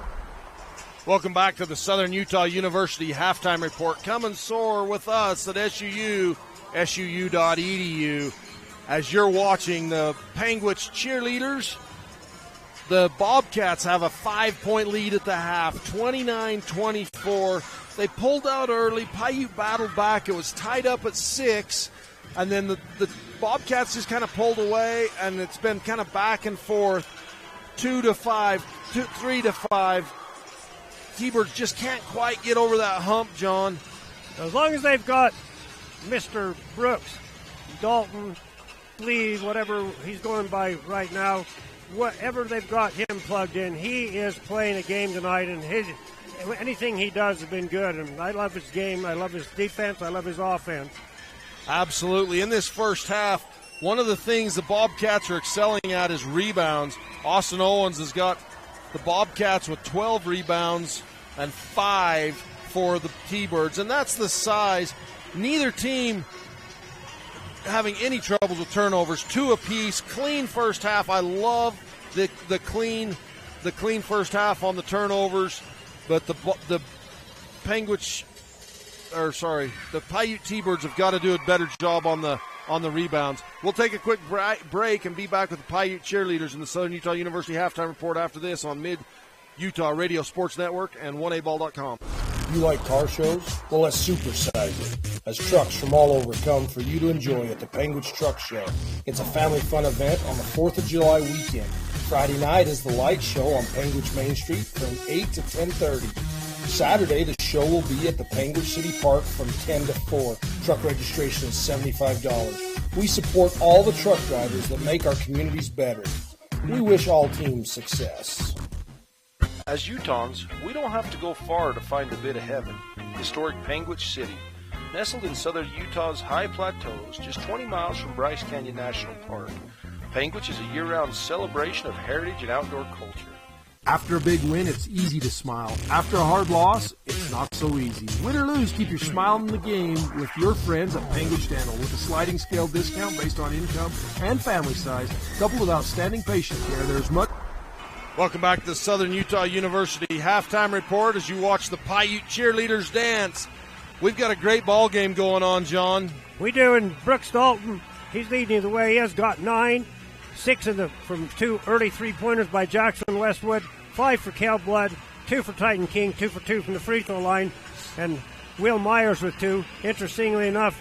Welcome back to the Southern Utah University halftime report. Come and soar with us at SUU, SUU.edu. As you're watching the Panguitch cheerleaders, the Bobcats have a 5-point lead at the half, 29-24. They pulled out early. Piute battled back. It was tied up at 6. And then the Bobcats just kind of pulled away, and it's been kind of back and forth, 2-5, 3-5. T-Birds just can't quite get over that hump, John. As long as they've got Mr. Brooks, Dalton, Lee, whatever he's going by right now, whatever they've got him plugged in, he is playing a game tonight, and anything he does has been good. And I love his game. I love his defense. I love his offense. Absolutely. In this first half, one of the things the Bobcats are excelling at is rebounds. Austin Owens has got the Bobcats with 12 rebounds and 5 for the T-Birds, and that's the size. Neither team having any troubles with turnovers, 2 apiece. Clean first half. I love the clean first half on the turnovers, but the Piute T-Birds have got to do a better job on the rebounds. We'll take a quick break and be back with the Piute cheerleaders in the Southern Utah University halftime report after this on Mid-Utah Radio Sports Network and 1aball.com. You like car shows? Well, let's supersize it, as trucks from all over come for you to enjoy at the Panguitch Truck Show. It's a family fun event on the 4th of July weekend. Friday night is the light show on Panguitch Main Street from 8 to 10:30. Saturday, the show will be at the Panguitch City Park from 10 to 4. Truck registration is $75. We support all the truck drivers that make our communities better. We wish all teams success. As Utahns, we don't have to go far to find a bit of heaven. Historic Panguitch City, nestled in southern Utah's high plateaus, just 20 miles from Bryce Canyon National Park. Panguitch is a year-round celebration of heritage and outdoor culture. After a big win, it's easy to smile. After a hard loss, it's not so easy. Win or lose, keep your smile in the game with your friends at Panguitch Dental with a sliding scale discount based on income and family size, coupled with outstanding patient care. There's much. Welcome back to the Southern Utah University halftime report as you watch the Piute cheerleaders dance. We've got a great ball game going on, John. We do, and Brooks Dalton, he's leading the way. He has got 9, 6 from 2 early three-pointers by Jackson Westwood, 5 for Cal Blood, 2 for Titan King, 2 for 2 from the free throw line, and Will Myers with 2. Interestingly enough,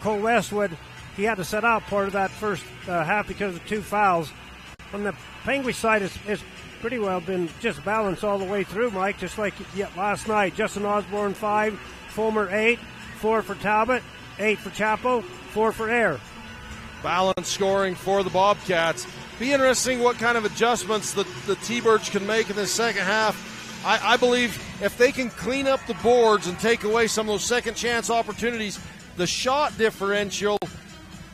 Cole Westwood, he had to set out part of that first half because of 2 fouls. On the Panguitch side, it's pretty well been just balanced all the way through, Mike, just like last night. Justin Osborne, 5, Fulmer, 8, 4 for Talbot, 8 for Chapo, 4 for Air. Balanced scoring for the Bobcats. Be interesting what kind of adjustments the T-Birds can make in the second half. I believe if they can clean up the boards and take away some of those second chance opportunities, the shot differential,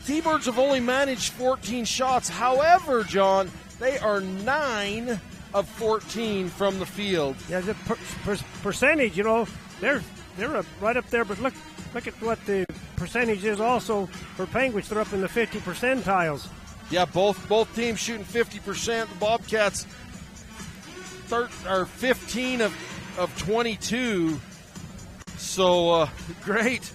T-Birds have only managed 14 shots. However, John, they are 9 of 14 from the field. Yeah, the percentage, they're right up there, but look at what the percentage is also for Panguitch. They're up in the 50 percentiles. Yeah, both teams shooting 50%. The Bobcats are 15 of 22. So great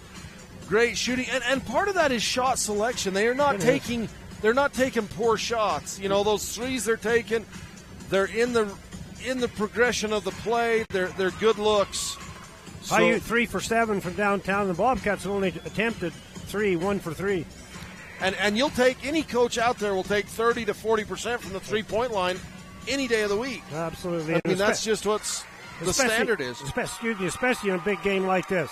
shooting, and part of that is shot selection. They're not taking poor shots. Those threes they're taking, they're in the progression of the play. They're good looks. Piute 3 for 7 from downtown. The Bobcats only attempted 1 for 3. And you'll take, any coach out there will take 30 to 40% from the 3-point line any day of the week. Absolutely. I mean, that's just what's the standard is. Especially in a big game like this.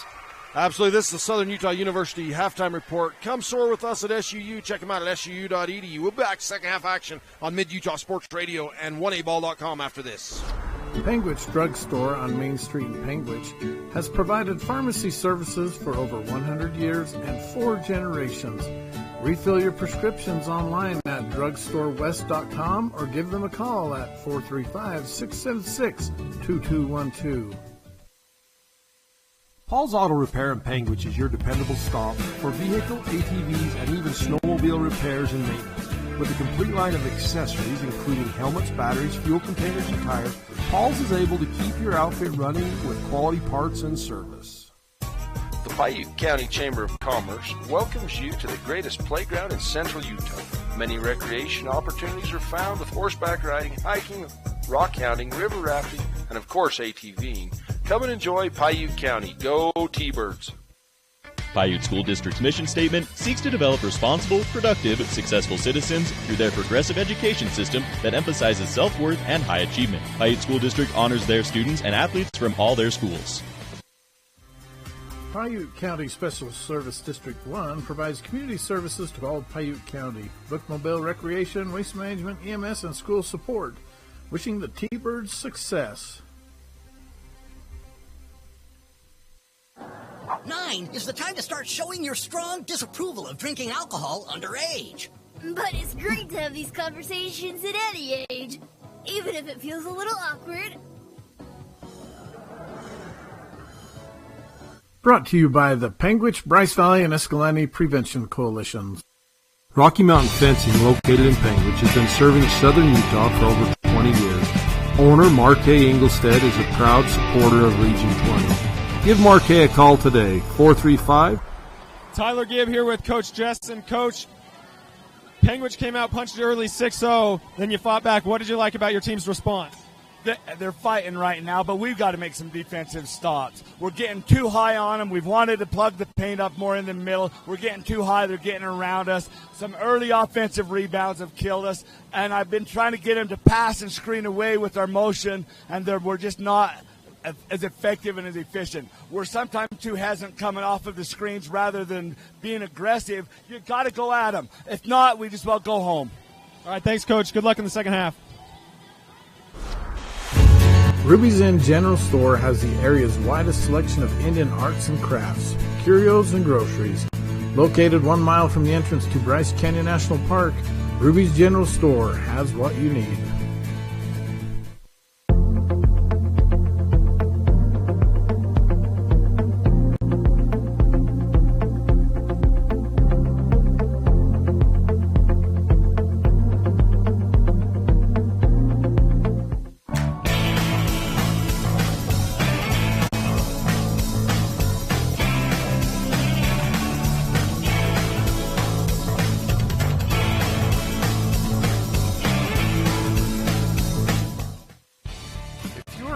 Absolutely. This is the Southern Utah University halftime report. Come soar with us at SUU. Check them out at SUU.edu. We'll be back second half action on Mid-Utah Sports Radio and 1aball.com after this. Panguitch Drug Store on Main Street in Panguitch has provided pharmacy services for over 100 years and 4 generations. Refill your prescriptions online at drugstorewest.com or give them a call at 435-676-2212. Paul's Auto Repair in Panguitch is your dependable stop for vehicle, ATVs, and even snowmobile repairs and maintenance. With a complete line of accessories, including helmets, batteries, fuel containers, and tires, Paul's is able to keep your outfit running with quality parts and service. The Piute County Chamber of Commerce welcomes you to the greatest playground in central Utah. Many recreation opportunities are found with horseback riding, hiking, rock hounding, river rafting, and of course ATVing. Come and enjoy Piute County. Go T-Birds! Piute School District's mission statement seeks to develop responsible, productive, successful citizens through their progressive education system that emphasizes self-worth and high achievement. Piute School District honors their students and athletes from all their schools. Piute County Special Service District 1 provides community services to all Piute County. Bookmobile recreation, waste management, EMS, and school support. Wishing the T-Birds success. 9 is the time to start showing your strong disapproval of drinking alcohol underage. But it's great to have these conversations at any age, even if it feels a little awkward. Brought to you by the Panguitch, Bryce Valley, and Escalante Prevention Coalitions. Rocky Mountain Fencing, located in Panguitch, has been serving southern Utah for over 20 years. Owner Marquet Engelstead is a proud supporter of Region 20. Give Marquet a call today, 435. Tyler Gibb here with Coach Jessen. Coach, Panguitch came out, punched you early 6-0, then you fought back. What did you like about your team's response? They're fighting right now, but we've got to make some defensive stops. We're getting too high on them. We've wanted to plug the paint up more in the middle. We're getting too high. They're getting around us. Some early offensive rebounds have killed us, and I've been trying to get them to pass and screen away with our motion, and we're just not as effective and as efficient. We're sometimes too hesitant coming off of the screens rather than being aggressive. You got to go at them. If not, we just about go home. All right, thanks, Coach. Good luck in the second half. Ruby's Inn General Store has the area's widest selection of Indian arts and crafts, curios, and groceries. Located 1 mile from the entrance to Bryce Canyon National Park, Ruby's General Store has what you need.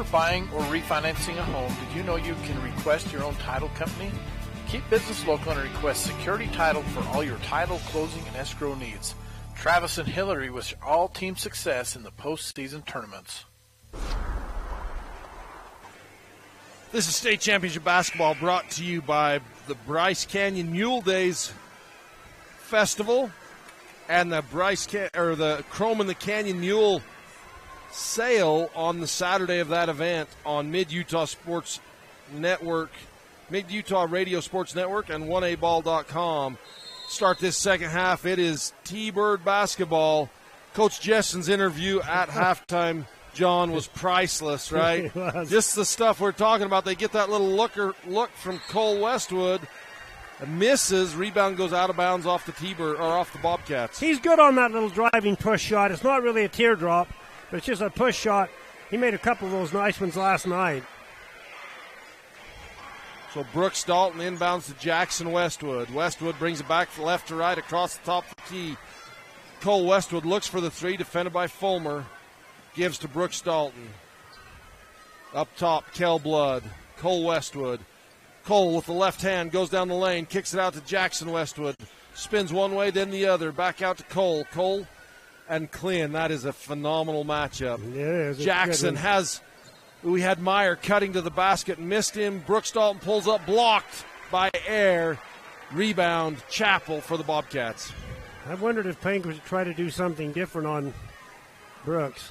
Buying or refinancing a home, did you know you can request your own title company? Keep business local and request security title for all your title, closing, and escrow needs. Travis and Hillary wish all team success in the postseason tournaments. This is State Championship Basketball brought to you by the Bryce Canyon Mule Days Festival and the the Chrome and the Canyon Mule sale on the Saturday of that event on Mid-Utah Sports Network, Mid-Utah Radio Sports Network, and 1aball.com. Start this second half. It is T-Bird basketball. Coach Jesson's interview at halftime, John, was priceless, right? It was. Just the stuff we're talking about. They get that little look from Cole Westwood. Misses. Rebound goes out of bounds off the T-Bird, or off the Bobcats. He's good on that little driving push shot. It's not really a teardrop, but it's just a push shot. He made a couple of those nice ones last night. So Brooks Dalton inbounds to Jackson Westwood. Westwood brings it back from left to right across the top of the key. Cole Westwood looks for the three, defended by Fulmer. Gives to Brooks Dalton. Up top, Kel Blood. Cole Westwood. Cole with the left hand goes down the lane, kicks it out to Jackson Westwood. Spins one way, then the other. Back out to Cole. Cole and Clint. That is a phenomenal matchup. It is. Jackson has... We had Meyer cutting to the basket, missed him. Brooks Dalton pulls up, blocked by Air. Rebound, Chappell for the Bobcats. I wondered if Panguitch would try to do something different on Brooks.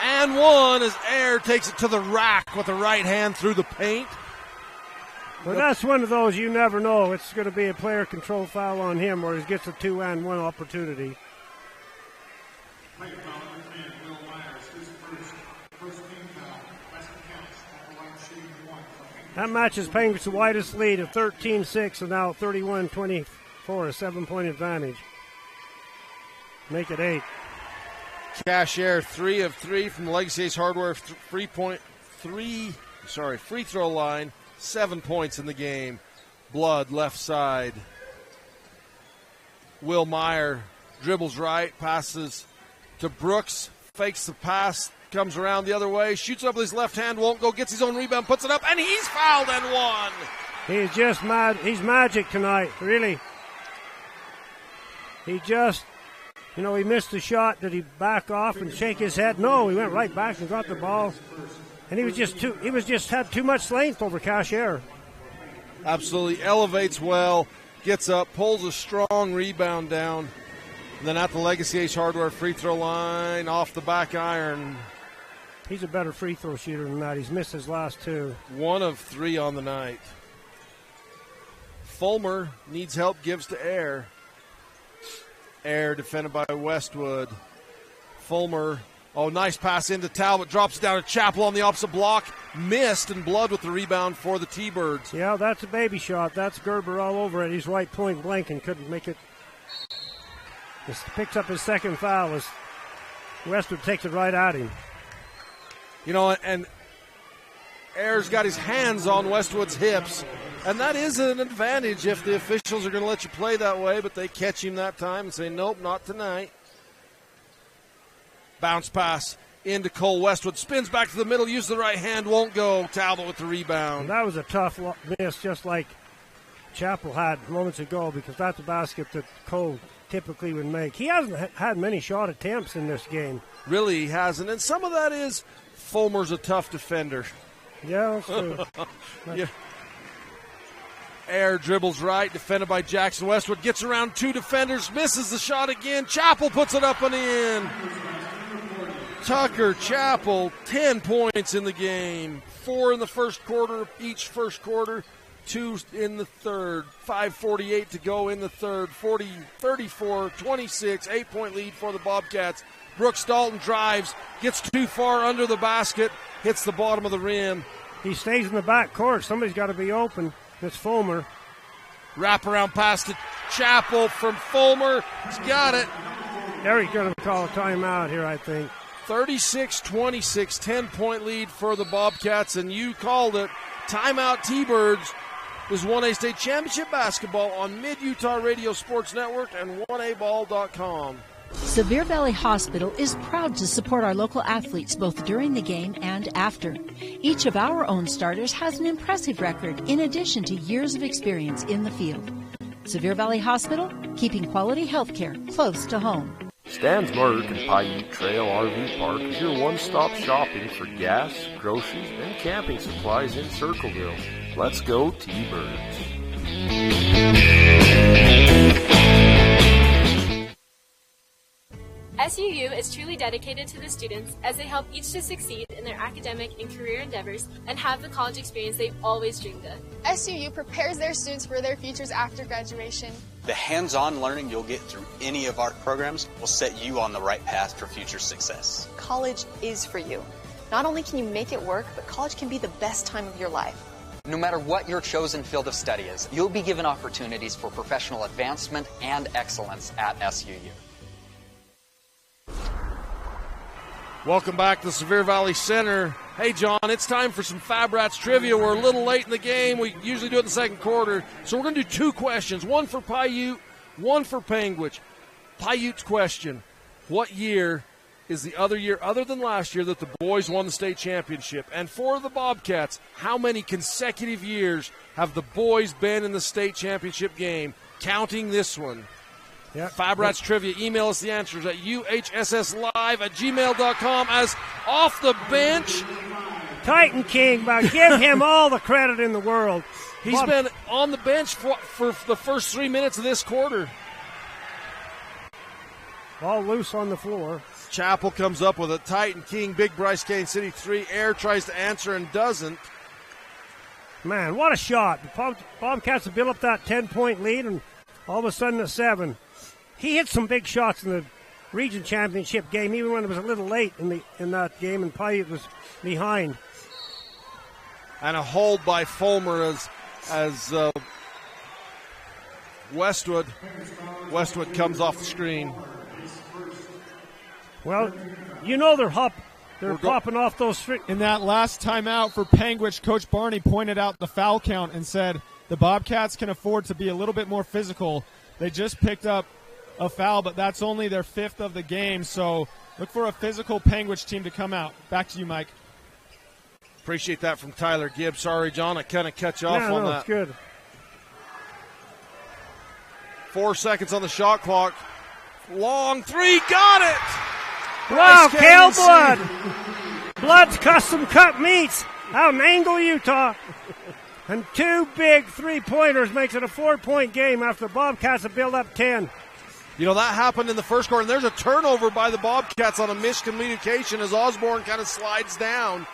And one as Air takes it to the rack with the right hand through the paint. Well, that's one of those you never know. It's going to be a player control foul on him, or he gets a 2-and-1 opportunity. That matches Panguitch's widest lead of 13-6 and now 31-24, a 7-point advantage. Make it 8. Cash Air 3 of 3 from the Legacy Ace Hardware free throw line. 7 points in the game. Blood left side. Will Meyer dribbles right, passes to Brooks, fakes the pass, comes around the other way, shoots up with his left hand, won't go, gets his own rebound, puts it up, and he's fouled and one. He's just mad. He's magic tonight, really. He just, he missed the shot. Did he back off and shake his head? No, he went right back and got the ball. And he just had too much length over Cashier. Absolutely elevates well, gets up, pulls a strong rebound down. And then at the Legacy Ace Hardware free throw line, off the back iron. He's a better free throw shooter than that. He's missed his last 2. 1 of 3 on the night. Fulmer needs help, gives to Air. Air defended by Westwood. Fulmer, nice pass into Talbot, drops it down to Chappell on the opposite block. Missed, and Blood with the rebound for the T-Birds. Yeah, that's a baby shot. That's Gerber all over it. He's right point blank and couldn't make it. Just picks up his second foul as Westwood takes it right at him. And Air's got his hands on Westwood's hips, and that is an advantage if the officials are going to let you play that way, but they catch him that time and say, nope, not tonight. Bounce pass into Cole Westwood, spins back to the middle, uses the right hand, won't go. Talbot with the rebound. That was a tough miss, just like Chappell had moments ago, because that's a basket that Cole typically would make. He hasn't had many shot attempts in this game. Really, he hasn't, and some of that is Fulmer's a tough defender. Yeah, that's true. Yeah. Air dribbles right, defended by Jackson Westwood, gets around 2 defenders, misses the shot again. Chappell puts it up and in. Tucker Chappell, 10 points in the game. 4 in the first quarter, each first quarter. 2 in the third. 5:48 to go in the third. 34-26, 8-point lead for the Bobcats. Brooks Dalton drives, gets too far under the basket, hits the bottom of the rim. He stays in the back court. Somebody's got to be open. It's Fulmer. Wraparound pass to Chappell from Fulmer. He's got it. Eric's going to call a timeout here, I think. 36-26, 10-point lead for the Bobcats, and you called it. Timeout T-Birds. Was 1A State Championship Basketball on Mid-Utah Radio Sports Network and 1aball.com. Sevier Valley Hospital is proud to support our local athletes both during the game and after. Each of our own starters has an impressive record in addition to years of experience in the field. Sevier Valley Hospital, keeping quality health care close to home. Stan's Mark and Piute Trail RV Park is your one-stop shopping for gas, groceries, and camping supplies in Circleville. Let's go T-Birds. SUU is truly dedicated to the students as they help each to succeed in their academic and career endeavors and have the college experience they've always dreamed of. SUU prepares their students for their futures after graduation. The hands-on learning you'll get through any of our programs will set you on the right path for future success. College is for you. Not only can you make it work, but college can be the best time of your life. No matter what your chosen field of study is, you'll be given opportunities for professional advancement and excellence at SUU. Welcome back to the Sevier Valley Center. Hey, John, it's time for some Fab Rats trivia. We're a little late in the game. We usually do it in the second quarter. So we're going to do two questions, one for Piute, one for Panguitch. Piute's question, what year is the other year, other than last year, that the boys won the state championship? And for the Bobcats, how many consecutive years have the boys been in the state championship game, counting this one? Yep. Fab Rats Trivia. Email us the answers at uhsslive@gmail.com. As off the bench, Titan King, but give him all the credit in the world. He's been on the bench for the first 3 minutes of this quarter. Ball loose on the floor. Chappell comes up with a Titan King, Big Bryce Canyon City 3. Air tries to answer and doesn't. Man, what a shot. The Bobcats have built up that 10-point lead, and all of a sudden at 7. He hit some big shots in the region championship game, even when it was a little late in that game, and Piute was behind. And a hold by Fulmer as Westwood comes off the screen. Well, you know they're popping off those streets. In that last timeout for Panguitch, Coach Barney pointed out the foul count and said the Bobcats can afford to be a little bit more physical. They just picked up a foul, but that's only their 5th of the game, so look for a physical Panguitch team to come out. Back to you, Mike. Appreciate that from Tyler Gibbs. Sorry, John, I kind of cut you off on that. It's good. 4 seconds on the shot clock. Long three, got it! Wow, Cale Blood. Blood's Custom Cut Meats out in Angle, Utah. And 2 big 3-pointers makes it a 4-point game after the Bobcats have built up 10. You know, that happened in the first quarter, and there's a turnover by the Bobcats on a miscommunication as Osborne kind of slides down.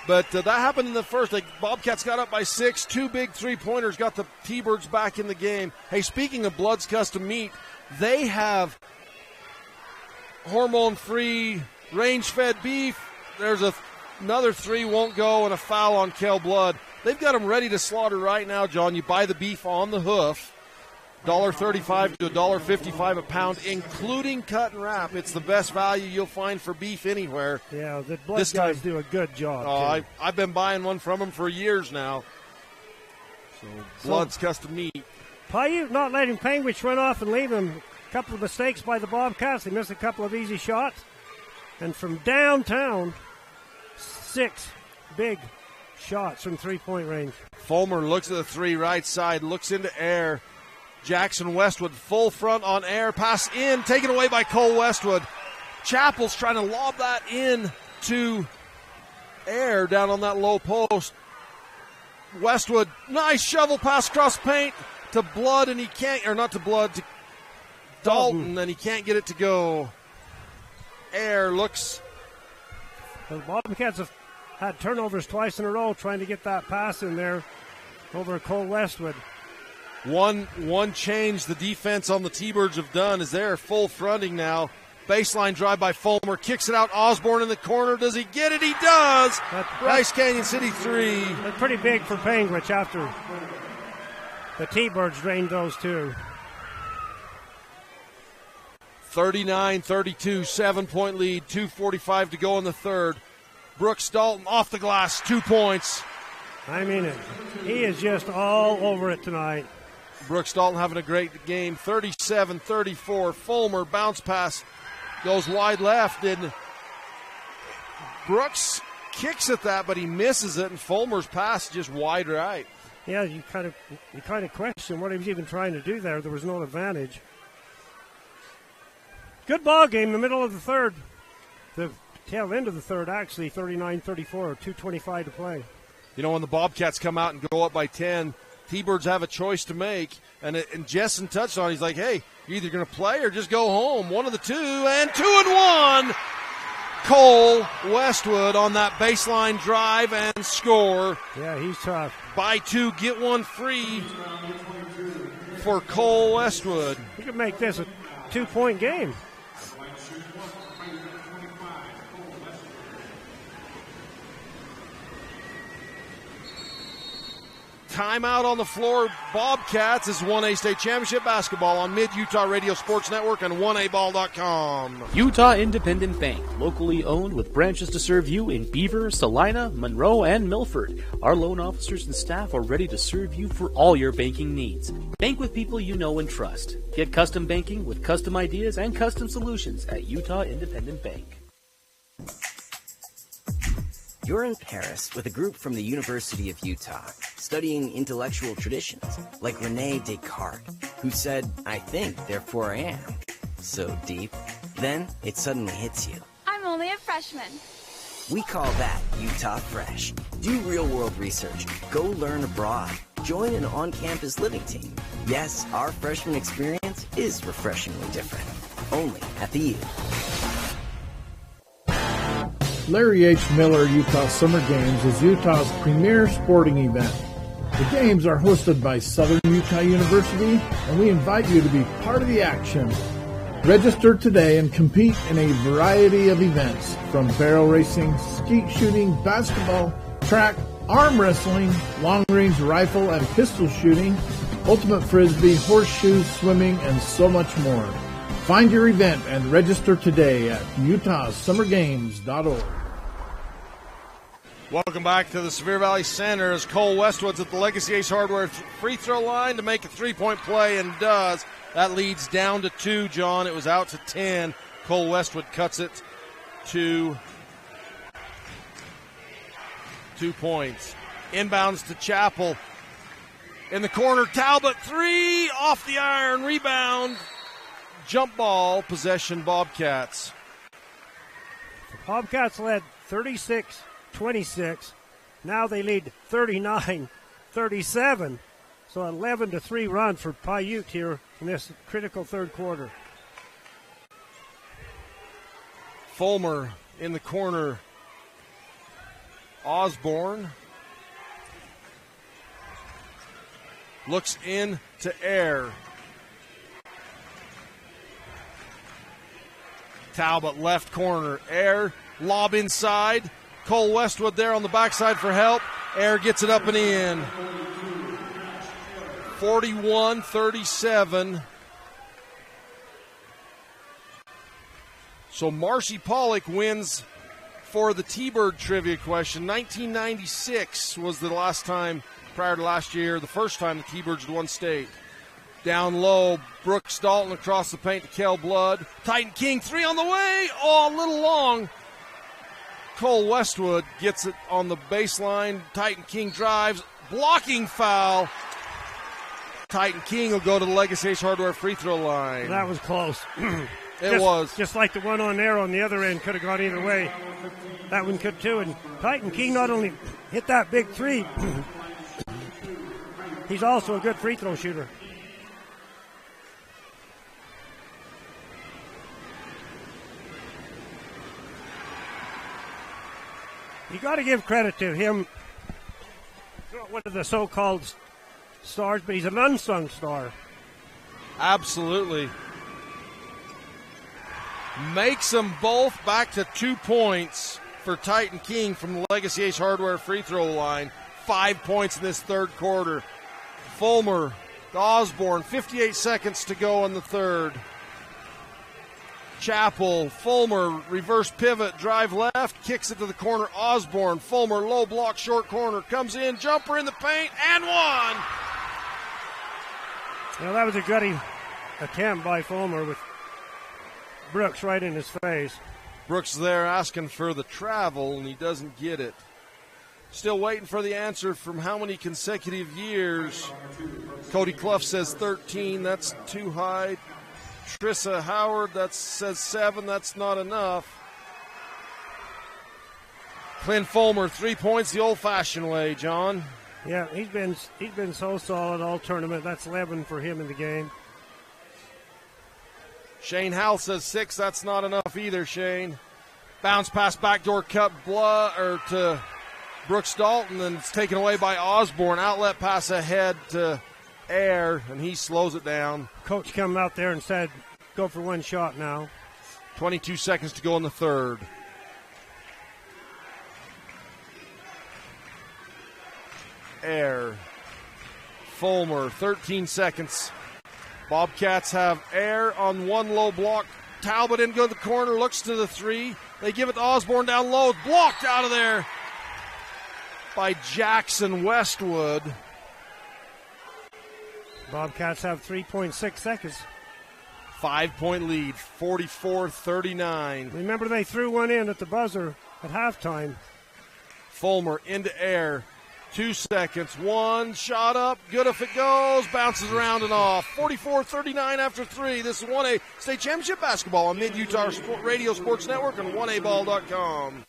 But that happened in the first. The Bobcats got up by 6. 2 big 3-pointers got the T-Birds back in the game. Hey, speaking of Blood's Custom Meat, they have hormone-free, range-fed beef. There's another 3 won't go and a foul on Kel Blood. They've got them ready to slaughter right now, John. You buy the beef on the hoof. $1.35 to $1.55 a pound, including cut and wrap. It's the best value you'll find for beef anywhere. Yeah, the Blood guys do a good job. I've been buying one from them for years now. So Blood's Custom Meat. Piute not letting Panguitch run off and leave them. A couple of mistakes by the Bobcats. They missed a couple of easy shots. And from downtown, 6 big shots from 3-point range. Fulmer looks at the 3 right side, looks into Air. Jackson Westwood full front on Air. Pass in, taken away by Cole Westwood. Chappell's trying to lob that in to Air down on that low post. Westwood, nice shovel pass across paint to Blood, and he can't, or not to Blood, to Dalton, and he can't get it to go. Air looks. The Bobcats have had turnovers twice in a row trying to get that pass in there over Cole Westwood. One change the defense on the T-Birds have done is they're full fronting now. Baseline drive by Fulmer, kicks it out. Osborne in the corner. Does he get it? He does. Bryce Canyon City 3. That's pretty big for Panguitch after the T-Birds drained those 2. 39-32, 7-point lead, 2:45 to go in the third. Brooks Dalton off the glass, 2 points. I mean it. He is just all over it tonight. Brooks Dalton having a great game, 37-34. Fulmer bounce pass goes wide left, and Brooks kicks at that, but he misses it, and Fulmer's pass just wide right. Yeah, you kind of question what he was even trying to do there. There was no advantage. Good ball game, the middle of the third. The tail end of the third, actually, 39-34, 2:25 to play. You know, when the Bobcats come out and go up by 10, T-Birds have a choice to make. And Jessen touched on it. He's like, hey, you're either going to play or just go home. One of the two, and 2-1. Cole Westwood on that baseline drive and score. Yeah, he's tough. Buy two, get one free for Cole Westwood. He could make this a 2-point game. Timeout on the floor. Bobcats is 1A State Championship basketball on Mid-Utah Radio Sports Network and 1aball.com. Utah Independent Bank, locally owned with branches to serve you in Beaver, Salina, Monroe, and Milford. Our loan officers and staff are ready to serve you for all your banking needs. Bank with people you know and trust. Get custom banking with custom ideas and custom solutions at Utah Independent Bank. You're in Paris with a group from the University of Utah, studying intellectual traditions, like René Descartes, who said, I think, therefore I am. So deep. Then it suddenly hits you. I'm only a freshman. We call that Utah Fresh. Do real-world research. Go learn abroad. Join an on-campus living team. Yes, our freshman experience is refreshingly different. Only at the U. Larry H. Miller Utah Summer Games is Utah's premier sporting event. The games are hosted by Southern Utah University, and we invite you to be part of the action. Register today and compete in a variety of events, from barrel racing, skeet shooting, basketball, track, arm wrestling, long-range rifle and pistol shooting, ultimate frisbee, horseshoes, swimming, and so much more. Find your event and register today at utahsummergames.org. Welcome back to the Sevier Valley Center as Cole Westwood's at the Legacy Ace Hardware free throw line to make a three-point play, and does. That leads down to 2, John. It was out to 10. Cole Westwood cuts it to 2 points. Inbounds to Chappell. In the corner, Talbot, 3, off the iron, rebound. Jump ball, possession, Bobcats. The Bobcats led 36-26. Now they lead 39-37. So 11-3 run for Piute here in this critical third quarter. Fulmer in the corner. Osborne looks in to Air. Talbot left corner. Air, lob inside. Cole Westwood there on the backside for help. Air gets it up and in. 41-37. So Marcy Pollock wins for the T-Bird trivia question. 1996 was the last time, prior to last year, the first time the T-Birds had won state. Down low, Brooks Dalton across the paint to Kel Blood. Titan King, 3 on the way. Oh, a little long. Cole Westwood gets it on the baseline. Titan King drives. Blocking foul. Titan King will go to the Legacy Ace Hardware free throw line. That was close. It was. Just like the one on there on the other end could have gone either way. That one could too. And Titan King not only hit that big 3, he's also a good free throw shooter. You got to give credit to him. One of the so-called stars, but he's an unsung star. Absolutely. Makes them both back to 2 points for Titan King from the Legacy Ace Hardware free throw line. 5 points in this third quarter. Fulmer to Osborne, 58 seconds to go in the third. Chappell, Fulmer, reverse pivot, drive left, kicks it to the corner. Osborne, Fulmer, low block, short corner, comes in, jumper in the paint, and one. Well, that was a gutty attempt by Fulmer with Brooks right in his face. Brooks there asking for the travel, and he doesn't get it. Still waiting for the answer from how many consecutive years. Cody Clough says 13. That's too high. Trissa Howard, that says 7. That's not enough. Clint Fulmer, 3 points the old-fashioned way, John. Yeah, he's been so solid all tournament. That's 11 for him in the game. Shane Howell says 6. That's not enough either, Shane. Bounce pass, backdoor cut to Brooks Dalton, and it's taken away by Osborne. Outlet pass ahead to Air, and he slows it down. Coach come out there and said, go for one shot now. 22 seconds to go in the third. Air. Fulmer, 13 seconds. Bobcats have Air on one low block. Talbot in, go to the corner, looks to the 3. They give it to Osborne down low. Blocked out of there by Jackson Westwood. Bobcats have 3.6 seconds. 5-point lead, 44-39. Remember, they threw one in at the buzzer at halftime. Fulmer into Air. 2 seconds. One shot up. Good if it goes. Bounces around and off. 44-39 after 3. This is 1A State Championship basketball on Mid-Utah Radio Sports Network and 1aball.com.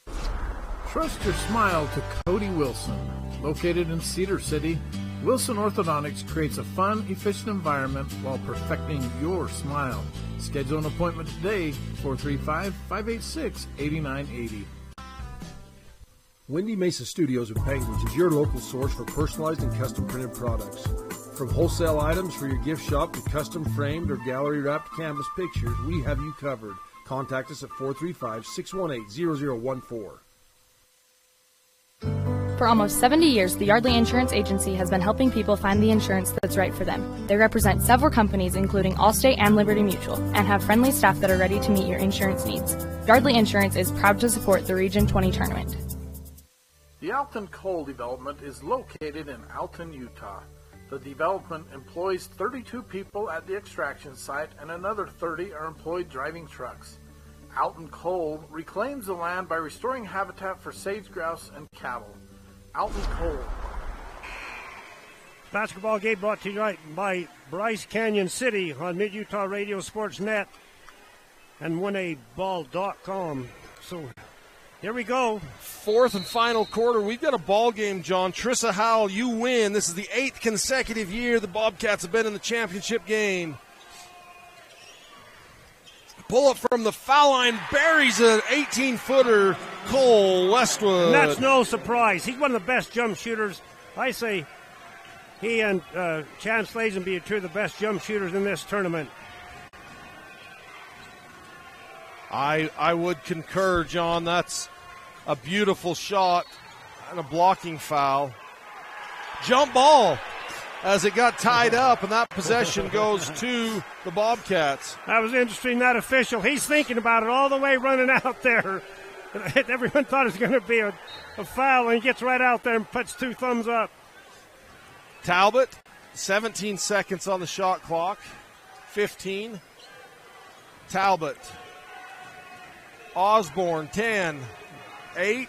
Trust your smile to Cody Wilson. Located in Cedar City, Wilson Orthodontics creates a fun, efficient environment while perfecting your smile. Schedule an appointment today, 435-586-8980. Windy Mesa Studios in Panguitch is your local source for personalized and custom printed products. From wholesale items for your gift shop to custom framed or gallery wrapped canvas pictures, we have you covered. Contact us at 435-618-0014. For almost 70 years, the Yardley Insurance Agency has been helping people find the insurance that's right for them. They represent several companies, including Allstate and Liberty Mutual, and have friendly staff that are ready to meet your insurance needs. Yardley Insurance is proud to support the Region 20 tournament. The Alton Coal Development is located in Alton, Utah. The development employs 32 people at the extraction site and another 30 are employed driving trucks. Alton Coal reclaims the land by restoring habitat for sage grouse and cattle. Alton Coal. Basketball game brought to you by Bryce Canyon City on Mid-Utah Radio Sports Net and 1aball.com. So here we go. Fourth and final quarter. We've got a ball game, John. Trissa Howell, you win. This is the 8th consecutive year the Bobcats have been in the championship game. Pull up from the foul line, buries an 18-footer, Cole Westwood. And that's no surprise. He's one of the best jump shooters. I say he and Chance Lazenby are two of the best jump shooters in this tournament. I would concur, John. That's a beautiful shot and a blocking foul. Jump ball as it got tied up, and that possession goes to the Bobcats. That was interesting, that official. He's thinking about it all the way running out there. Everyone thought it was going to be a foul, and he gets right out there and puts 2 thumbs up. Talbot, 17 seconds on the shot clock. 15. Talbot. Osborne, 10. 8.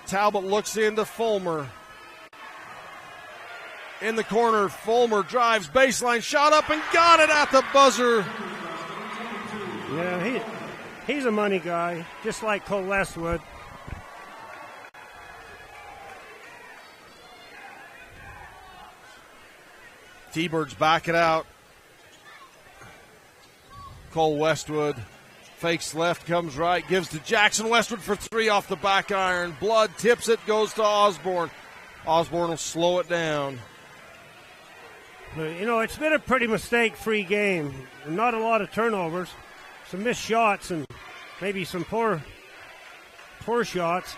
Talbot looks into Fulmer. In the corner, Fulmer drives, baseline, shot up and got it at the buzzer. Yeah, he's a money guy, just like Cole Westwood. T-Birds back it out. Cole Westwood fakes left, comes right, gives to Jackson Westwood for 3 off the back iron. Blood tips it, goes to Osborne. Osborne will slow it down. You know, it's been a pretty mistake-free game. Not a lot of turnovers. Some missed shots and maybe some poor shots.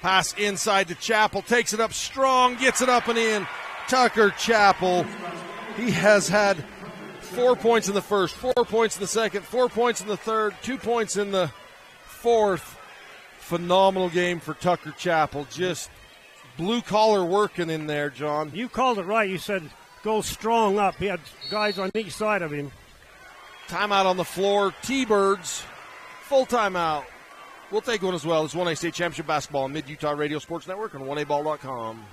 Pass inside to Chappell. Takes it up strong. Gets it up and in. Tucker Chappell. He has had 4 points in the first, 4 points in the second, 4 points in the third, 2 points in the fourth. Phenomenal game for Tucker Chappell. Just blue-collar working in there, John. You called it right. You said go strong up. He had guys on each side of him. Timeout on the floor. T-Birds, full timeout. We'll take one as well. It's 1A State Championship Basketball on Mid-Utah Radio Sports Network and 1aball.com.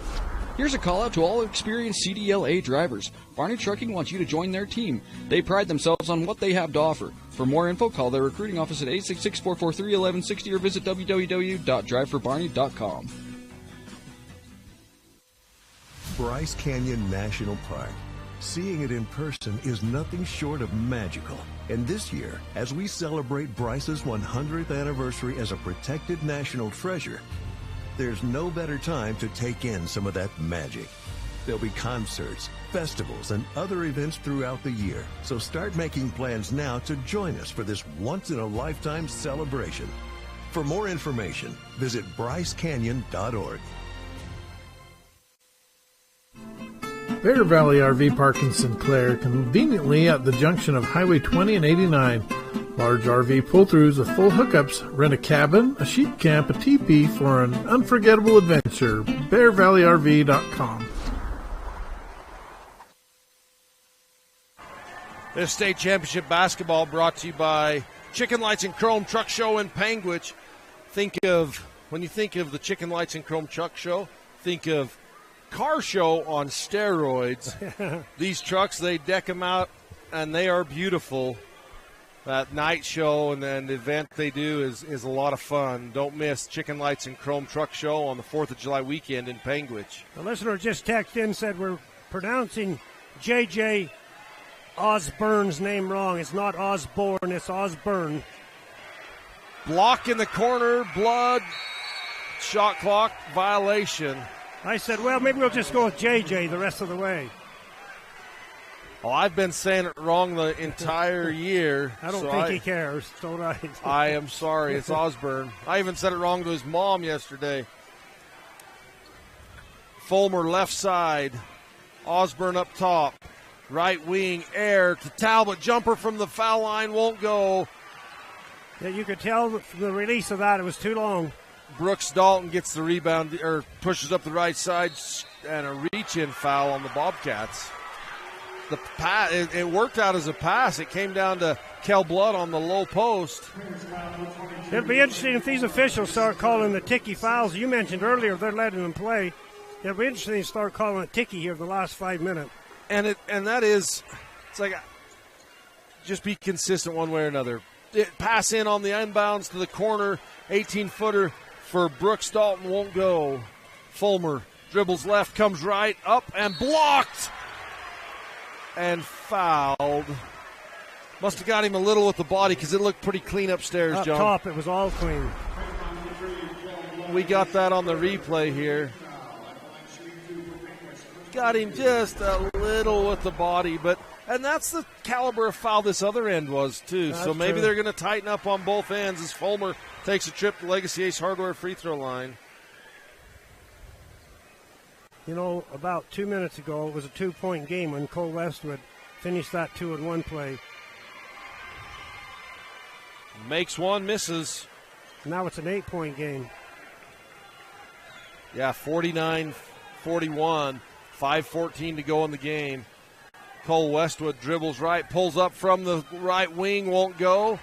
Here's a call out to all experienced CDLA drivers. Barney Trucking wants you to join their team. They pride themselves on what they have to offer. For more info, call their recruiting office at 866-443-1160 or visit www.driveforbarney.com. Bryce Canyon National Park. Seeing it in person is nothing short of magical. And this year, as we celebrate Bryce's 100th anniversary as a protected national treasure, there's no better time to take in some of that magic. There'll be concerts, festivals, and other events throughout the year. So start making plans now to join us for this once-in-a-lifetime celebration. For more information, visit brycecanyon.org. Bear Valley RV Park in Sinclair, conveniently at the junction of Highway 20 and 89. Large RV pull-throughs with full hookups. Rent a cabin, a sheep camp, a teepee for an unforgettable adventure. BearValleyRV.com. This state championship basketball brought to you by Chicken Lights and Chrome Truck Show in Panguitch. When you think of the Chicken Lights and Chrome Truck Show, think of car show on steroids. These trucks, they deck them out, and they are beautiful. That night show and then the event they do is a lot of fun. Don't miss Chicken Lights and Chrome Truck Show on the 4th of July weekend in Panguitch. The listener just texted in, said we're pronouncing J.J. Osborne's name wrong. It's not Osborne, it's Osborne. Block in the corner, blood, shot clock violation. I said, well, maybe we'll just go with J.J. the rest of the way. Oh, I've been saying it wrong the entire year. I don't think he cares, don't I? I am sorry. It's Osborne. I even said it wrong to his mom yesterday. Fulmer left side. Osborne up top. Right wing, air to Talbot. Jumper from the foul line won't go. Yeah, you could tell from the release of that it was too long. Brooks Dalton gets the rebound, or pushes up the right side, and a reach-in foul on the Bobcats. The pass, it worked out as a pass. It came down to Kel Blood on the low post. It'll be interesting if these officials start calling the ticky fouls. You mentioned earlier they're letting them play. It'll be interesting to start calling it ticky here the last 5 minutes. And that is, it's like, just be consistent one way or another. Pass in on the inbounds to the corner, 18-footer for Brooks Dalton won't go. Fulmer dribbles left, comes right, up, and blocked. And fouled. Must have got him a little with the body because it looked pretty clean upstairs, John. Up top, it was all clean. We got that on the replay here. Got him just a little with the body, and that's the caliber of foul this other end was, too. That's so maybe true. they're going to tighten up on both ends as Fulmer takes a trip to Legacy Ace Hardware free throw line. You know, about 2 minutes ago, it was a 2-point game when Cole Westwood finished that 2-1 play. Makes one, misses. Now it's an 8-point game. Yeah, 49-41, 5:14 to go in the game. Cole Westwood dribbles right, pulls up from the right wing, won't go.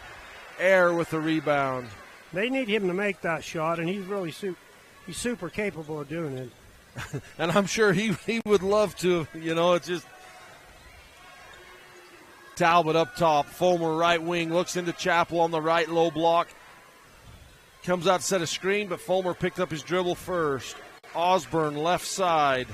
Air with the rebound. They need him to make that shot, and he's really he's super capable of doing it. And I'm sure he would love to. You know, it's just Talbot up top. Fulmer right wing, looks into Chappell on the right low block. Comes out to set a screen, but Fulmer picked up his dribble first. Osborne left side.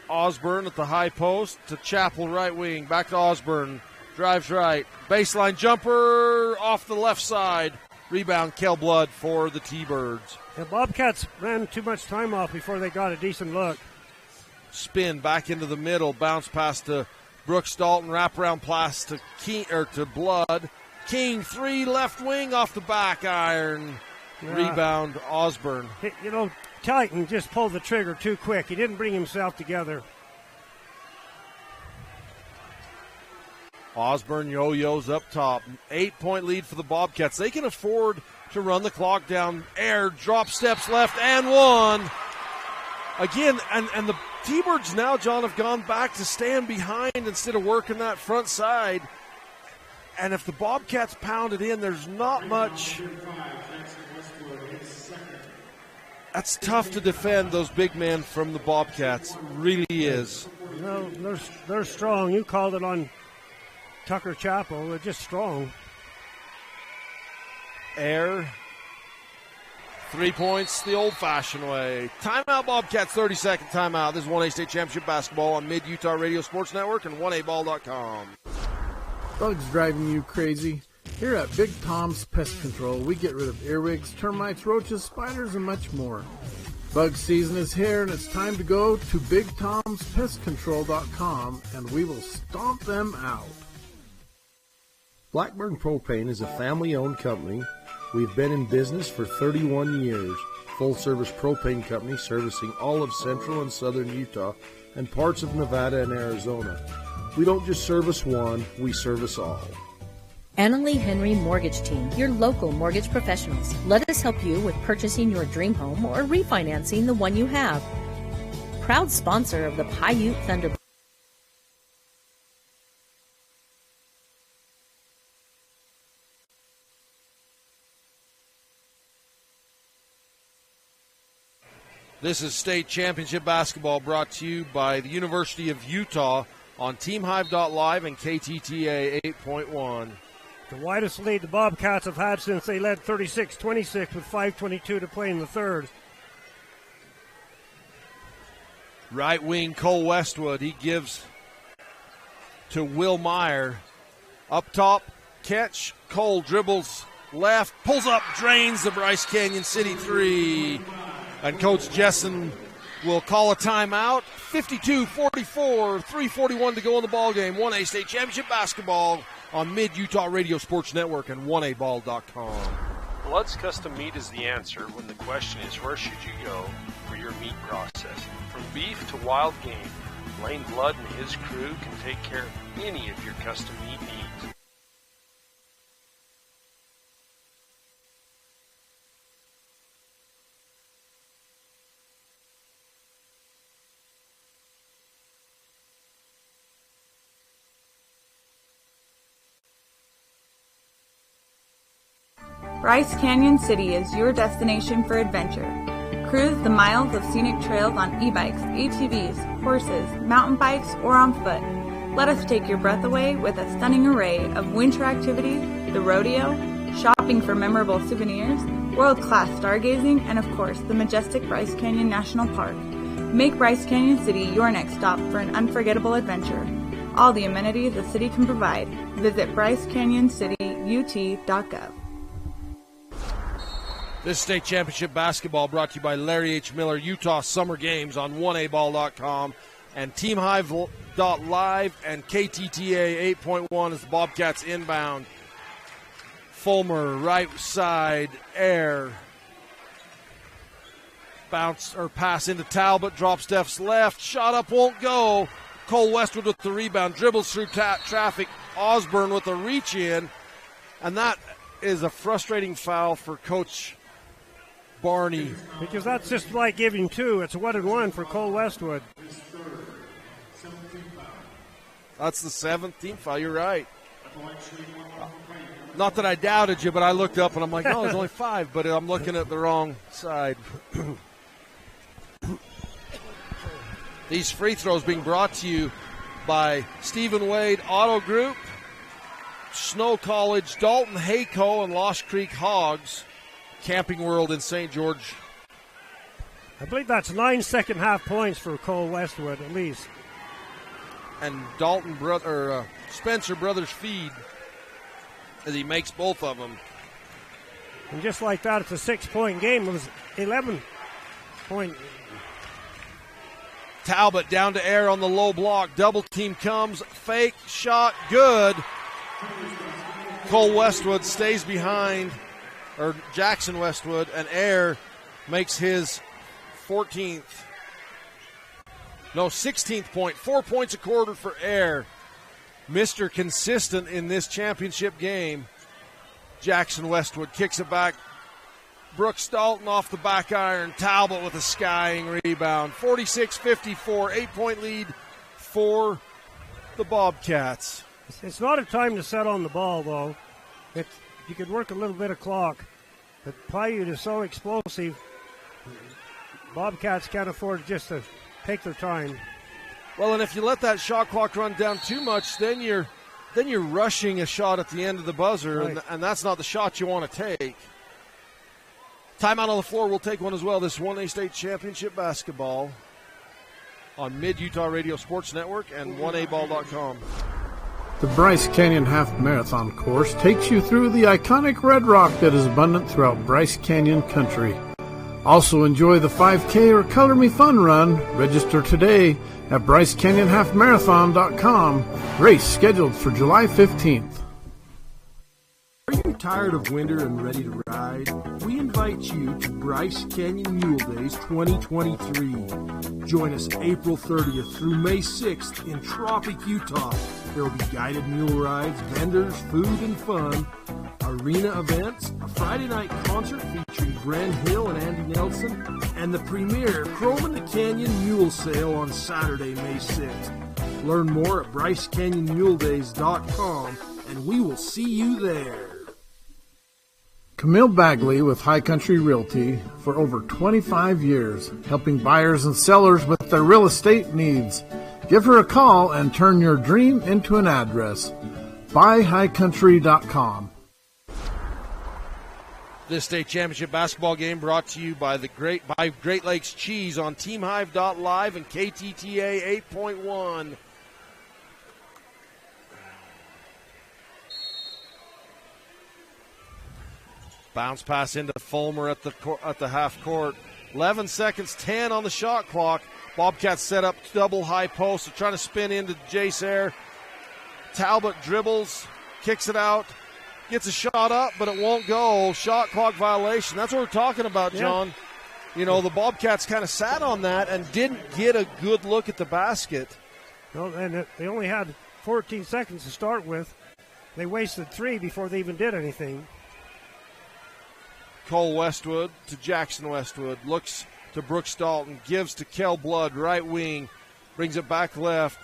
Osborne at the high post to Chappell right wing. Back to Osborne. Drives right. Baseline jumper off the left side. Rebound, Kel Blood for the T-Birds. The Bobcats ran too much time off before they got a decent look. Spin back into the middle. Bounce pass to Brooks Dalton. Wraparound pass to to Blood. King, three, left wing off the back iron. Yeah. Rebound, Osborne. You know, Titan just pulled the trigger too quick. He didn't bring himself together. Osborne yo-yos up top. 8-point lead for the Bobcats. They can afford to run the clock down. Air, drop steps left, and one. Again, and the T-Birds now, John, have gone back to stand behind instead of working that front side. And if the Bobcats pound it in, there's not much. That's tough to defend, those big men from the Bobcats. It really is. No, they're strong. You called it on Tucker Chapel. They're just strong. Air. 3 points the old-fashioned way. Timeout, Bobcats, 30-second timeout. This is 1A State Championship basketball on Mid-Utah Radio Sports Network and 1aball.com. Bugs driving you crazy? Here at Big Tom's Pest Control, we get rid of earwigs, termites, roaches, spiders, and much more. Bug season is here, and it's time to go to BigTom'sPestControl.com, and we will stomp them out. Blackburn Propane is a family-owned company. We've been in business for 31 years. Full-service propane company servicing all of central and southern Utah and parts of Nevada and Arizona. We don't just service one, we service all. Annalee Henry Mortgage Team, your local mortgage professionals. Let us help you with purchasing your dream home or refinancing the one you have. Proud sponsor of the Piute Thunderbirds. This is state championship basketball brought to you by the University of Utah on TeamHive.live and KTTA 8.1. The widest lead the Bobcats have had since they led 36-26 with 5:22 to play in the third. Right wing Cole Westwood, he gives to Will Meyer. Up top, catch, Cole dribbles left, pulls up, drains the Bryce Canyon City three. And Coach Jessen will call a timeout. 52-44, 3:41 to go in the ballgame. 1A State Championship basketball on Mid-Utah Radio Sports Network and 1aball.com. Blood's Custom Meat is the answer when the question is where should you go for your meat processing. From beef to wild game, Lane Blood and his crew can take care of any of your custom meat needs. Bryce Canyon City is your destination for adventure. Cruise the miles of scenic trails on e-bikes, ATVs, horses, mountain bikes, or on foot. Let us take your breath away with a stunning array of winter activities, the rodeo, shopping for memorable souvenirs, world-class stargazing, and of course, the majestic Bryce Canyon National Park. Make Bryce Canyon City your next stop for an unforgettable adventure. All the amenities the city can provide. Visit BryceCanyonCityUT.gov. This state championship basketball brought to you by Larry H. Miller, Utah Summer Games on 1aball.com and TeamHive.live and KTTA 8.1 as the Bobcats inbound. Fulmer, right side, air. Bounce or pass into Talbot, drops Steph's left. Shot up, won't go. Cole Westwood with the rebound, dribbles through traffic. Osborne with a reach in. And that is a frustrating foul for Coach Barney. Because that's just like giving two. It's a 1-and-1 for Cole Westwood. That's the 7th team foul. You're right. Not that I doubted you, but I looked up and I'm like, no, there's only 5, but I'm looking at the wrong side. These free throws being brought to you by Stephen Wade Auto Group, Snow College, Dalton Hayco, and Lost Creek Hogs, Camping World in St. George. I believe that's 9 second half points for Cole Westwood at least. And Spencer Brothers feed as he makes both of them. And just like that, it's a 6-point game. It was 11-point. Talbot down to air on the low block. Double team comes. Fake shot. Good. Cole Westwood stays behind, or Jackson Westwood, and Air makes his 16th point. 4 points a quarter for Air. Mr. Consistent in this championship game. Jackson Westwood kicks it back. Brooks Dalton off the back iron. Talbot with a skying rebound. 46-54, 8-point lead for the Bobcats. It's not a time to set on the ball, though. You could work a little bit of clock. But Piute is so explosive. Bobcats can't afford just to take their time. Well, and if you let that shot clock run down too much, then you're rushing a shot at the end of the buzzer, right. and that's not the shot you want to take. Timeout on the floor. We'll take one as well. This 1A State Championship basketball on Mid-Utah Radio Sports Network and 1aball.com. The Bryce Canyon Half Marathon course takes you through the iconic red rock that is abundant throughout Bryce Canyon country. Also enjoy the 5K or Color Me Fun run. Register today at BryceCanyonHalfMarathon.com. Race scheduled for July 15th. Are you tired of winter and ready to ride? We invite you to Bryce Canyon Mule Days 2023. Join us April 30th through May 6th in Tropic, Utah. There will be guided mule rides, vendors, food and fun, arena events, a Friday night concert featuring Gren Hill and Andy Nelson, and the premier Chrome in the Canyon Mule Sale on Saturday, May 6th. Learn more at BryceCanyonMuleDays.com, and we will see you there. Camille Bagley with High Country Realty for over 25 years, helping buyers and sellers with their real estate needs. Give her a call and turn your dream into an address. BuyHighCountry.com. This state championship basketball game brought to you by Great Lakes Cheese on TeamHive.live and KTTA 8.1. Bounce pass into Fulmer at the half court. 11 seconds, 10 on the shot clock. Bobcats set up double high post. They're trying to spin into Jace Air. Talbot dribbles, kicks it out, gets a shot up, but it won't go. Shot clock violation. That's what we're talking about, John. Yeah. You know, the Bobcats kind of sat on that and didn't get a good look at the basket. No, and they only had 14 seconds to start with. They wasted 3 before they even did anything. Cole Westwood to Jackson Westwood. Looks to Brooks Dalton. Gives to Kel Blood, right wing. Brings it back left.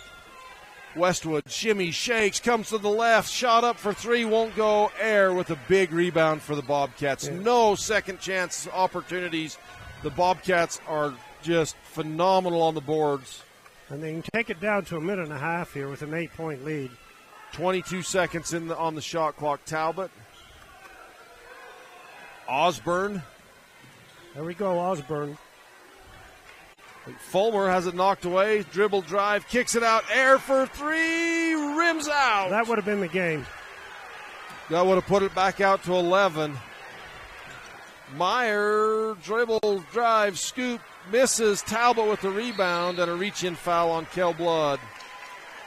Westwood shimmy, shakes, comes to the left. Shot up for 3, won't go. Air with a big rebound for the Bobcats. Yeah. No second chance opportunities. The Bobcats are just phenomenal on the boards. And they can take it down to a minute and a half here with an 8-point lead. 22 seconds on the shot clock. Talbot. Osborne. There we go, Osborne. Fulmer has it knocked away. Dribble drive, kicks it out. Air for 3, rims out. That would have been the game. That would have put it back out to 11. Meyer, dribble, drive, scoop, misses. Talbot with the rebound and a reach-in foul on Kel Blood.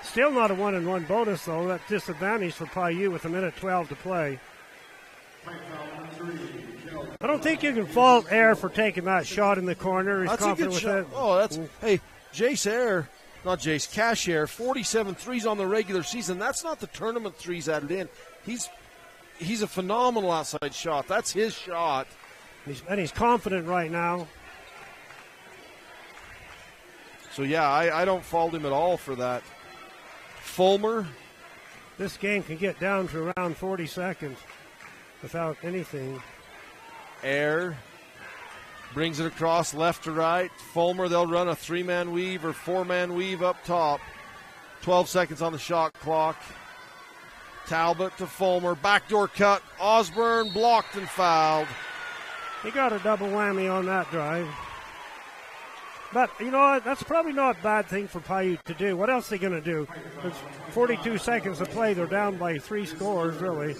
Still not a 1-and-1 bonus, though. That's disadvantage for Piute with a minute 12 to play. I don't think you can fault Air for taking that shot in the corner. He's confident with it. Oh, that's hey, Jace Air, not Jace, Cash Air, 47 threes on the regular season. That's not the tournament threes added in. He's a phenomenal outside shot. That's his shot. He's confident right now. So, yeah, I don't fault him at all for that. Fulmer. This game can get down to around 40 seconds without anything. Air brings it across left to right. Fulmer, they'll run a 3-man weave or 4-man weave up top. 12 seconds on the shot clock. Talbot to Fulmer. Backdoor cut. Osborne blocked and fouled. He got a double whammy on that drive. But, you know what? That's probably not a bad thing for Piute to do. What else are they going to do? There's 42 seconds to play. They're down by 3 scores, really.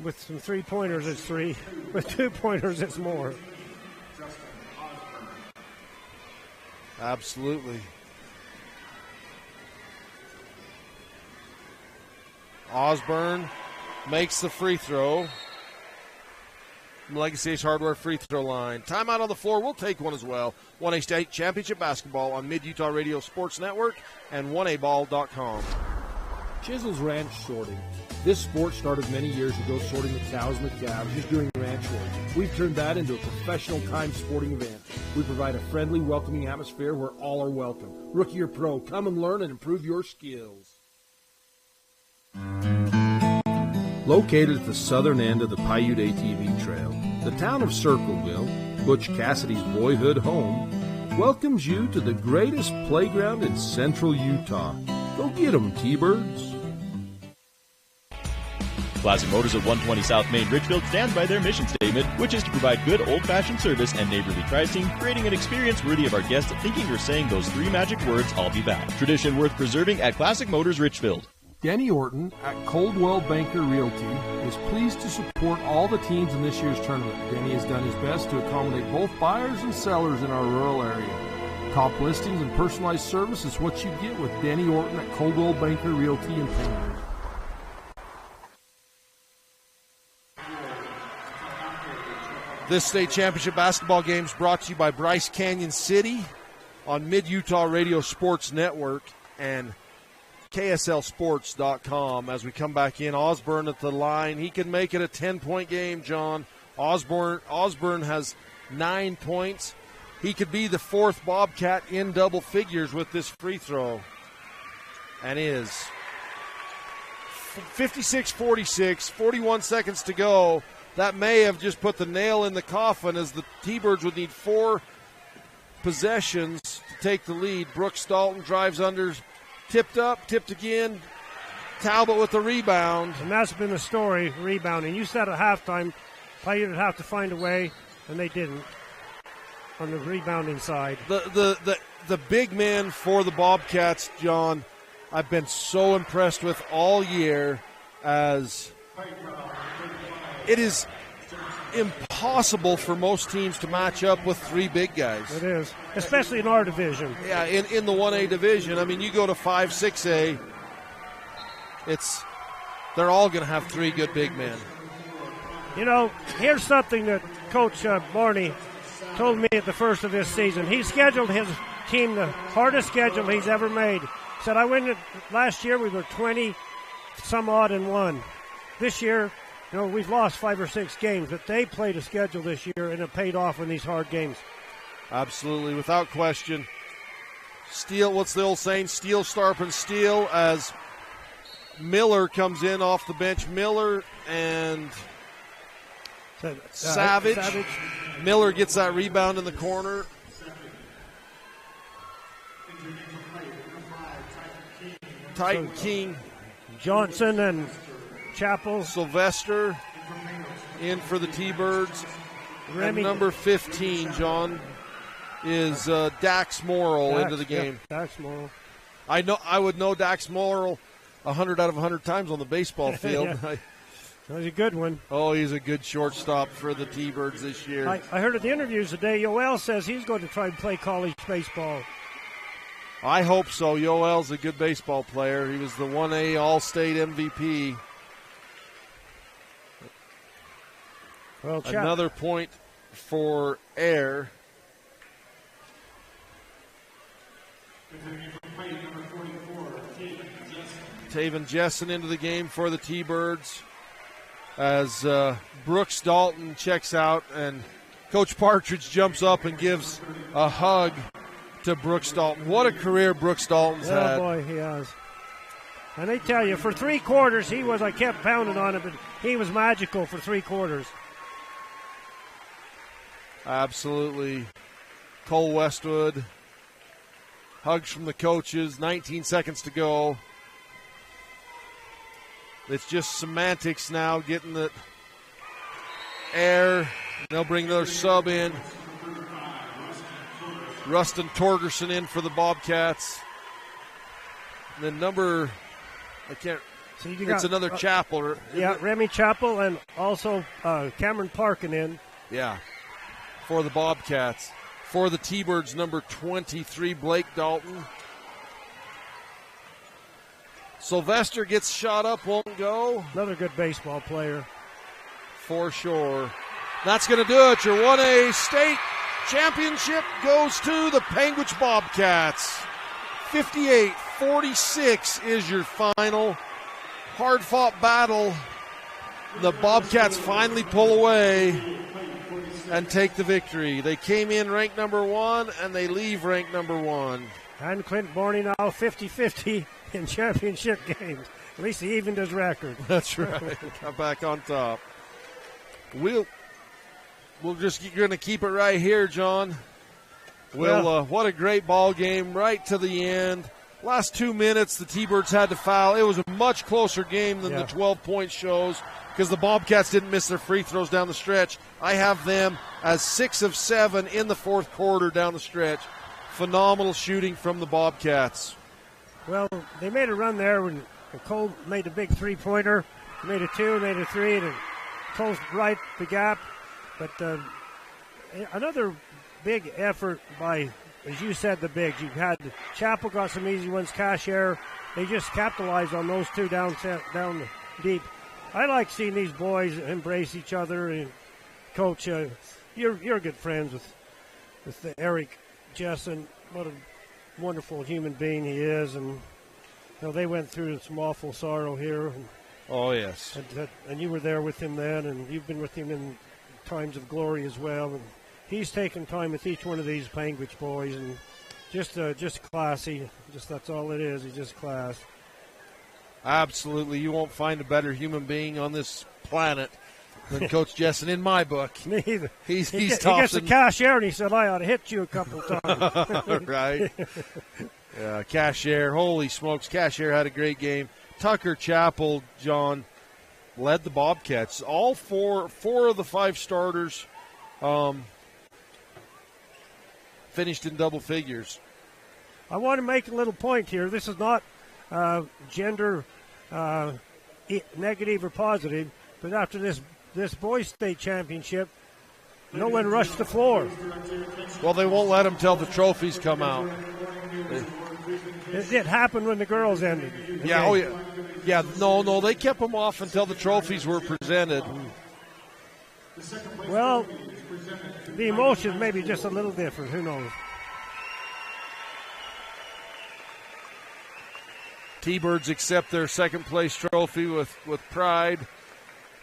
With some 3-pointers, it's 3. With 2-pointers, it's more. Absolutely. Osborne makes the free throw. Legacy Ace Hardware free throw line. Timeout on the floor. We'll take one as well. 1A State Championship Basketball on Mid-Utah Radio Sports Network and 1aball.com. Chisel's Ranch Sorting. This sport started many years ago sorting the cows and the calves, just doing ranch work. We've turned that into a professional time sporting event. We provide a friendly, welcoming atmosphere where all are welcome. Rookie or pro, come and learn and improve your skills. Located at the southern end of the Piute ATV Trail, the town of Circleville Butch Cassidy's boyhood home, welcomes you to the greatest playground in central Utah. Go get 'em, T-Birds. Classic Motors of 120 South Main Richfield stands by their mission statement, which is to provide good old-fashioned service and neighborly pricing, creating an experience worthy of our guests thinking or saying those three magic words, I'll be back. Tradition worth preserving at Classic Motors Richfield. Denny Orton at Coldwell Banker Realty is pleased to support all the teams in this year's tournament. Denny has done his best to accommodate both buyers and sellers in our rural area. Top listings and personalized service is what you get with Denny Orton at Coldwell Banker Realty in Panguitch. This state championship basketball game is brought to you by Bryce Canyon City on Mid-Utah Radio Sports Network and KSLSports.com. As we come back in, Osborne at the line. He can make it a 10-point game, John. Osborne has 9 points. He could be the fourth Bobcat in double figures with this free throw. And is 56-46, 41 seconds to go. That may have just put the nail in the coffin as the T-Birds would need 4 possessions to take the lead. Brooks Dalton drives under, tipped up, tipped again. Talbot with the rebound. And that's been the story, rebounding. You said at halftime, Piute would have to find a way, and they didn't on the rebounding side. The big men for the Bobcats, John, I've been so impressed with all year, as it is impossible for most teams to match up with 3 big guys. It is, especially in our division. Yeah, in the 1A division. I mean, you go to 5, 6A, they're all going to have 3 good big men. You know, here's something that Coach Barney told me at the first of this season. He scheduled his team the hardest schedule he's ever made. He said, last year we were 20 some odd and 1. This year, we've lost 5 or 6 games, but they played a schedule this year, and it paid off in these hard games. Absolutely, without question. Steel, what's the old saying? Steel sharpens steel, as Miller comes in off the bench. Miller and Savage. Miller gets that rebound in the corner. Titan King. Johnson and Chappell. Sylvester in for the T-Birds. And number 15, John, is Dax Morrill into the game. Yeah, Dax Morrill. I would know Dax Morrill 100 out of 100 times on the baseball field. Yeah. He's a good one. Oh, he's a good shortstop for the T-Birds this year. I heard at the interviews today, Yoel says he's going to try and play college baseball. I hope so. Yoel's a good baseball player. He was the 1A All-State MVP. Well, another point for Air. Taven Jessen into the game for the T-Birds as Brooks Dalton checks out, and Coach Partridge jumps up and gives a hug to Brooks Dalton. What a career Brooks Dalton's had. Oh, boy, he has. And they tell you, for 3 quarters, I kept pounding on him, but he was magical for 3 quarters. Absolutely. Cole Westwood. Hugs from the coaches. 19 seconds to go. It's just semantics now, getting the Air. They'll bring their sub in. Rustin Torgerson in for the Bobcats. And then it's another Chappell. Yeah, Remy Chappell, and also Cameron Parkin in. Yeah, for the Bobcats. For the T-Birds, number 23, Blake Dalton. Sylvester gets shot up, won't go. Another good baseball player. For sure. That's going to do it. Your 1A state championship goes to the Panguitch Bobcats. 58-46 is your final. Hard-fought battle. The Bobcats finally pull away and take the victory. They came in ranked number 1, and they leave ranked number 1. And Clint Borney now 50-50 in championship games. At least he evened his record. That's right. Come back on top. We'll we're just going to keep it right here, John. What a great ball game right to the end. Last 2 minutes, the T-Birds had to foul. It was a much closer game than the 12-point shows because the Bobcats didn't miss their free throws down the stretch. I have them as 6 of 7 in the fourth quarter down the stretch. Phenomenal shooting from the Bobcats. Well, they made a run there when Cole made a big three-pointer. Made a 2, made a 3, and closed right the gap. But another big effort by, as you said, the bigs. You've had Chapel got some easy ones. Cashier, they just capitalized on those two down deep. I like seeing these boys embrace each other. And Coach, you're good friends with Eric Jessen. What a wonderful human being he is, and they went through some awful sorrow here. And, oh yes, and you were there with him then, and you've been with him in times of glory as well. And he's taken time with each one of these Panguitch boys, and just classy. That's all it is. He's just class. Absolutely, you won't find a better human being on this planet than Coach Jessen in my book. Me either. He's he gets the cashier, and he said, I ought to hit you a couple times. Right. Yeah, Cashier, holy smokes, Cashier had a great game. Tucker Chapel, John, led the Bobcats. All four of the 5 starters finished in double figures. I want to make a little point here. This is not gender negative or positive, but after this boys' state championship, no one rushed the floor. Well, they won't let them till the trophies come out. It happened when the girls ended. Yeah, oh yeah. Yeah, no, they kept them off until the trophies were presented. Well, the emotions may be just a little different. Who knows? T-Birds accept their second-place trophy with pride.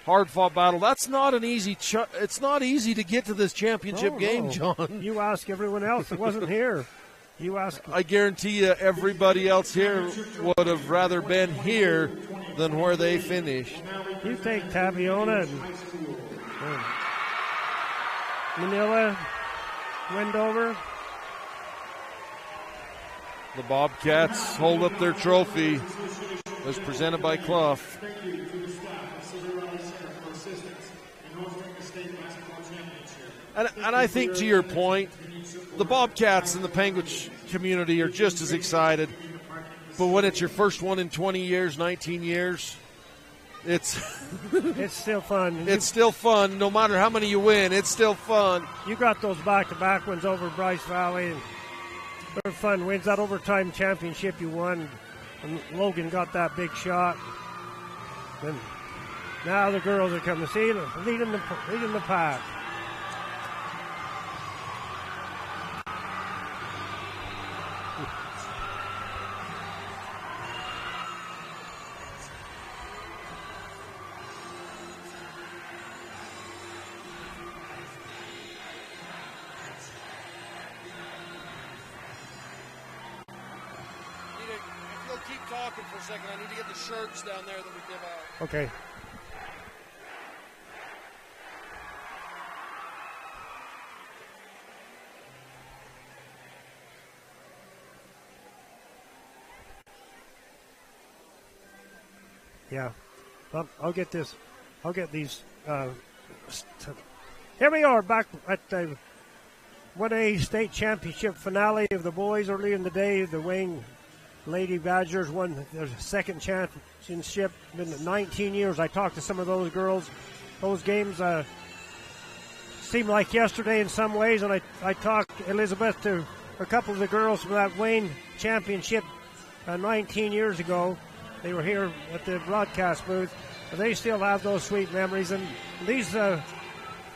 Hard-fought battle. That's not an easy. It's not easy to get to this championship game, John. You ask everyone else that wasn't here. You ask. I guarantee you, everybody else here would have rather been here than where they finished. You take Tabiona and Manila, Wendover. The Bobcats hold up their trophy. It was presented by Clough. And I think, to your point, the Bobcats and the Panguitch community are just as excited. But when it's your first one in 20 years, 19 years, it's still fun. It's still fun. No matter how many you win, it's still fun. You got those back-to-back ones over Bryce Valley, and they're fun wins. That overtime championship you won, and Logan got that big shot. And now the girls are coming to see them, leading the pack. For a second, I need to get the shirts down there that we give out. Okay. Yeah. I'll get this. I'll get these. Here we are back at the 1A state championship finale of the boys early in the day. The Wayne Lady Badgers won their second championship in 19 years. I talked to some of those girls. Those games seem like yesterday in some ways, and I talked, Elizabeth, to a couple of the girls from that Wayne championship 19 years ago. They were here at the broadcast booth, but they still have those sweet memories. And these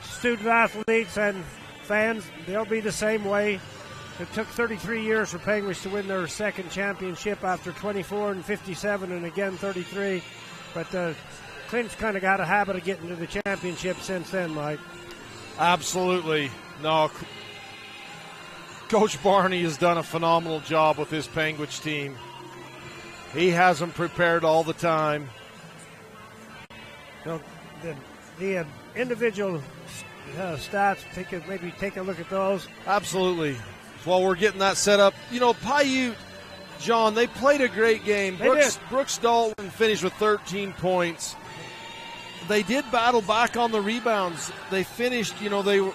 student athletes and fans, they'll be the same way. It took 33 years for Panguitch to win their second championship after 24 and 57 and again 33. But Clint's kind of got a habit of getting to the championship since then, Mike. Absolutely. No, Coach Barney has done a phenomenal job with his Panguitch team. He has them prepared all the time. The individual stats. Maybe take a look at those. Absolutely. While we're getting that set up, Piute, John, they played a great game. Brooks Dalton finished with 13 points. They did battle back on the rebounds. They finished, the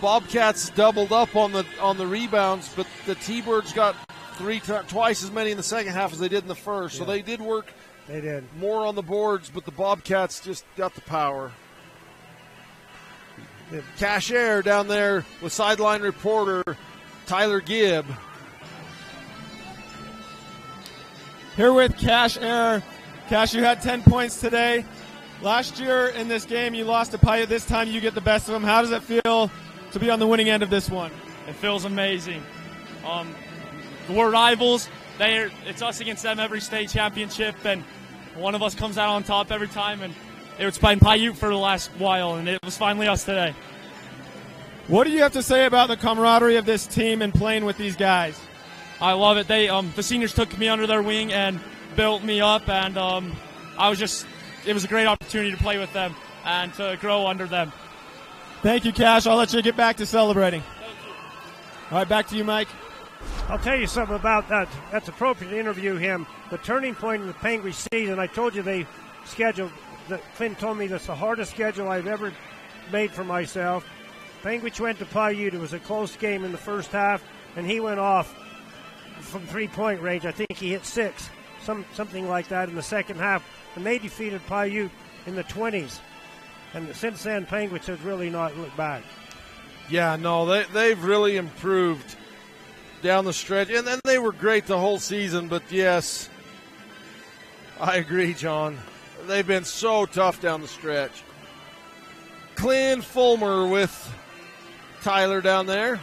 Bobcats doubled up on the rebounds, but the T-Birds got twice as many in the second half as they did in the first. So they did work more on the boards, but the Bobcats just got the power. Cash Air down there with sideline reporter Tyler Gibb. Here with Cash Air. Cash, you had 10 points today. Last year in this game, you lost to Piute. This time you get the best of them. How does it feel to be on the winning end of this one? It feels amazing. We're rivals. It's us against them every state championship, and one of us comes out on top every time, and it was playing Piute for the last while, and it was finally us today. What do you have to say about the camaraderie of this team and playing with these guys? I love it. The seniors took me under their wing and built me up, and it was a great opportunity to play with them and to grow under them. Thank you, Cash. I'll let you get back to celebrating. Thank you. All right, back to you, Mike. I'll tell you something about that. That's appropriate to interview him. The turning point in the Panguitch season, I told you they scheduled, Clint told me that's the hardest schedule I've ever made for myself. Panguitch went to Piute. It was a close game in the first half, and he went off from three-point range. I think he hit 6, something like that in the second half. And they defeated Piute in the 20s. And since then, Panguitch has really not looked back. Yeah, no, they've really improved down the stretch. And then they were great the whole season. But, yes, I agree, John. They've been so tough down the stretch. Clint Fulmer with Tyler down there.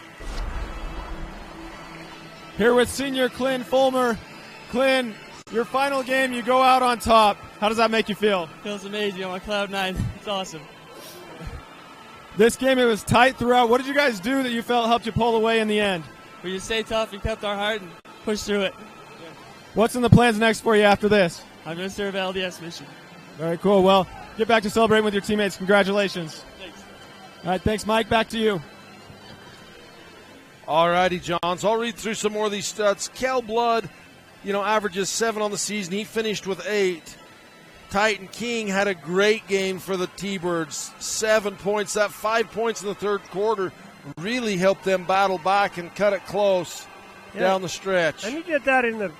Here with senior Clint Fulmer. Clint, your final game, you go out on top. How does that make you feel? Feels amazing. I'm on cloud 9. It's awesome. This game, it was tight throughout. What did you guys do that you felt helped you pull away in the end? We just stayed tough and kept our heart and pushed through it. What's in the plans next for you after this? I'm going to serve LDS mission. Very cool. Well, get back to celebrating with your teammates. Congratulations. Thanks. All right, thanks, Mike. Back to you. All righty, John. So I'll read through some more of these stats. Cal Blood, averages 7 on the season. He finished with 8. Titan King had a great game for the T-Birds. 7 points. That 5 points in the third quarter really helped them battle back and cut it close down the stretch. And he did that in the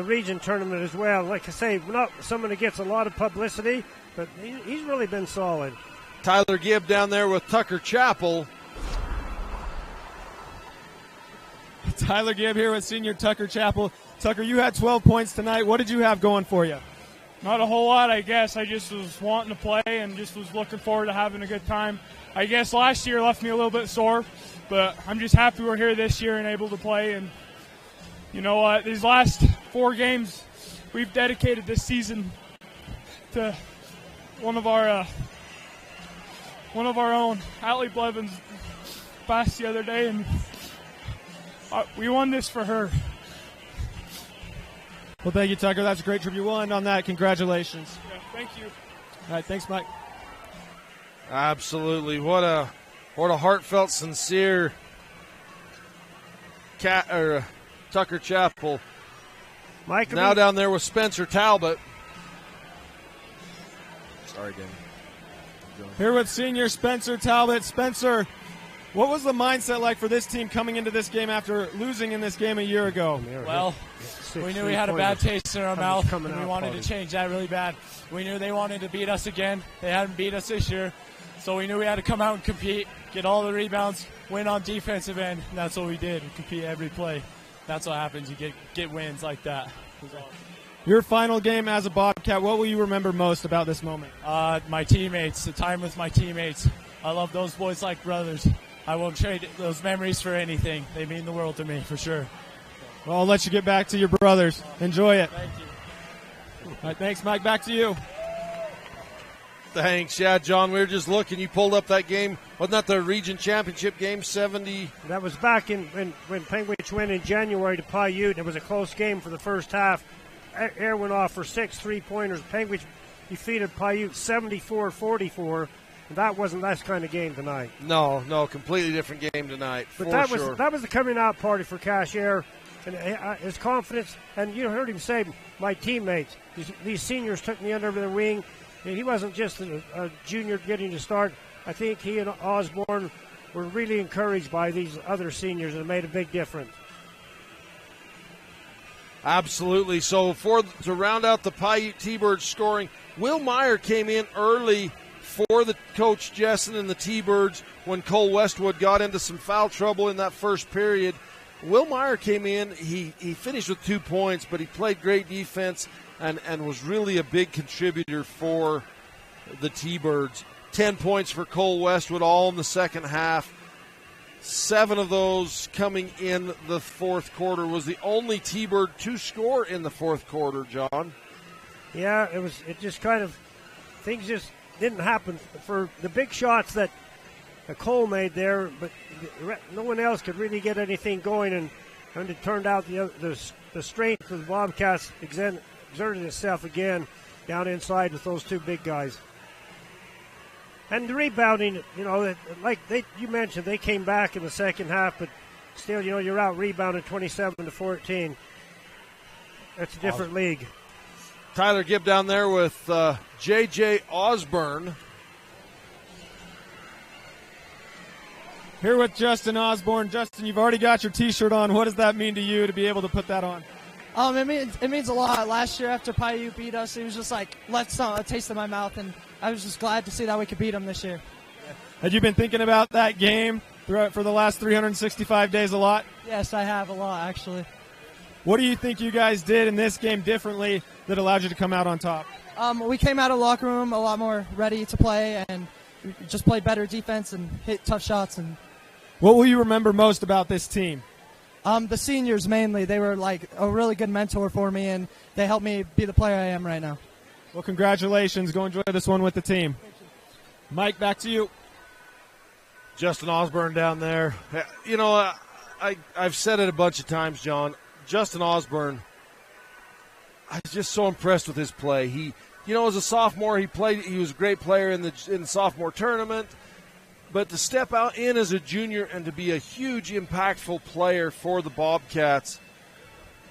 region tournament as well. Like I say, not someone that gets a lot of publicity, but he's really been solid. Tyler Gibb down there with Tucker Chapel. Tyler Gibb here with senior Tucker Chapel. Tucker, you had 12 points tonight. What did you have going for you? Not a whole lot, I guess. I just was wanting to play and just was looking forward to having a good time. I guess last year left me a little bit sore, but I'm just happy we're here this year and able to play. And you know what? These last 4 games, we've dedicated this season to one of our own. Allie Blevins passed the other day, and we won this for her. Well, thank you, Tucker. That's a great tribute. We'll end on that. Congratulations. Yeah, thank you. All right, thanks, Mike. Absolutely. What a heartfelt, sincere Tucker Chapel. Mike, now down there with Spencer Talbot. Sorry, Danny. Here with senior Spencer Talbot. Spencer, what was the mindset like for this team coming into this game after losing in this game a year ago? Well, we knew we had a bad taste in our mouth, and we wanted to change that really bad. We knew they wanted to beat us again. They hadn't beat us this year, so we knew we had to come out and compete, get all the rebounds, win on defensive end, and that's what we did. We compete every play. That's what happens. You get wins like that. Your final game as a Bobcat, what will you remember most about this moment? My teammates, the time with my teammates. I love those boys like brothers. I won't trade those memories for anything. They mean the world to me, for sure. Well, I'll let you get back to your brothers. Enjoy it. Thank you. All right, thanks, Mike. Back to you. Thanks. Yeah, John, we were just looking. You pulled up that game. Wasn't that the region championship game, 70? That was back when Panguitch went in January to Piute. It was a close game for the first half. Air went off for 6 3-pointers. Panguitch defeated Piute 74-44, and that wasn't that kind of game tonight. No, completely different game tonight. But sure. that was the coming out party for Cashier, and his confidence. And you heard him say, "My teammates, these seniors took me under their wing." And he wasn't just a junior getting to start. I think he and Osborne were really encouraged by these other seniors, and it made a big difference. Absolutely. So to round out the Piute T-Birds scoring, Will Meyer came in early for the coach Jessen and the T-Birds when Cole Westwood got into some foul trouble in that first period. Will Meyer came in. He finished with 2 points, but he played great defense and was really a big contributor for the T-Birds. 10 points for Cole Westwood, all in the second half. 7 of those coming in the fourth quarter. Was the only T-Bird to score in the fourth quarter, John. Yeah, it just kind of, things just didn't happen for the big shots that Cole made there, but no one else could really get anything going, and it turned out the strength of the Bobcats exerted itself again down inside with those 2 big guys. And the rebounding, you mentioned, they came back in the second half, but still, you're out rebounded 27-14. That's a different league. Tyler Gibb down there with J.J. Osborne. Here with Justin Osborne. Justin, you've already got your T-shirt on. What does that mean to you to be able to put that on? It means a lot. Last year after Piute beat us, it was just like, a taste in my mouth, and I was just glad to see that we could beat them this year. Had you been thinking about that game for the last 365 days a lot? Yes, I have a lot, actually. What do you think you guys did in this game differently that allowed you to come out on top? We came out of the locker room a lot more ready to play, and we just played better defense and hit tough shots. And what will you remember most about this team? The seniors mainly. They were like a really good mentor for me, and they helped me be the player I am right now. Well, congratulations. Go enjoy this one with the team. Mike, back to you. Justin Osborne down there. I've said it a bunch of times, John. Justin Osborne, I was just so impressed with his play. He, as a sophomore, he was a great player in the sophomore tournament. But to step out in as a junior and to be a huge, impactful player for the Bobcats,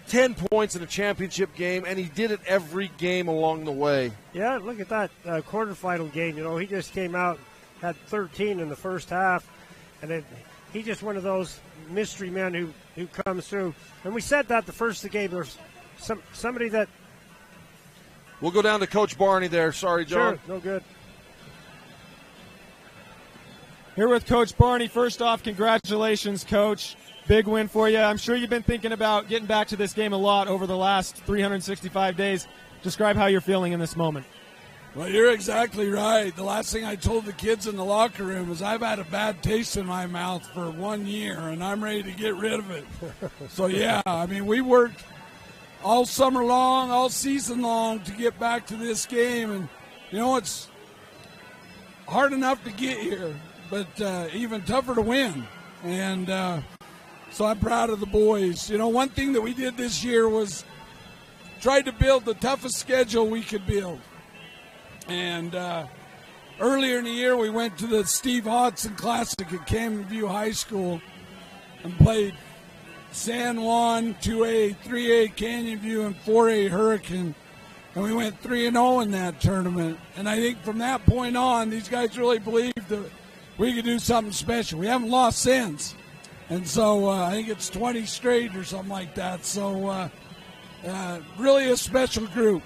10 points in a championship game, and he did it every game along the way. Yeah, look at that quarterfinal game. He just came out, had 13 in the first half, and he's just one of those mystery men who comes through. And we said that the first of the game. There's somebody that... We'll go down to Coach Barney there. Sorry, John. Sure, no good. Here with Coach Barney. First off, congratulations, Coach. Big win for you. I'm sure you've been thinking about getting back to this game a lot over the last 365 days. Describe how you're feeling in this moment. Well, you're exactly right. The last thing I told the kids in the locker room is I've had a bad taste in my mouth for 1 year, and I'm ready to get rid of it. So, yeah, we worked all summer long, all season long to get back to this game. And, it's hard enough to get here, but even tougher to win. And so I'm proud of the boys. One thing that we did this year was tried to build the toughest schedule we could build. And earlier in the year, we went to the Steve Hodson Classic at Canyon View High School and played San Juan, 2A, 3A Canyon View, and 4A Hurricane. And we went 3-0 in that tournament. And I think from that point on, these guys really believed that we could do something special. We haven't lost since. And so I think it's 20 straight or something like that. So really a special group.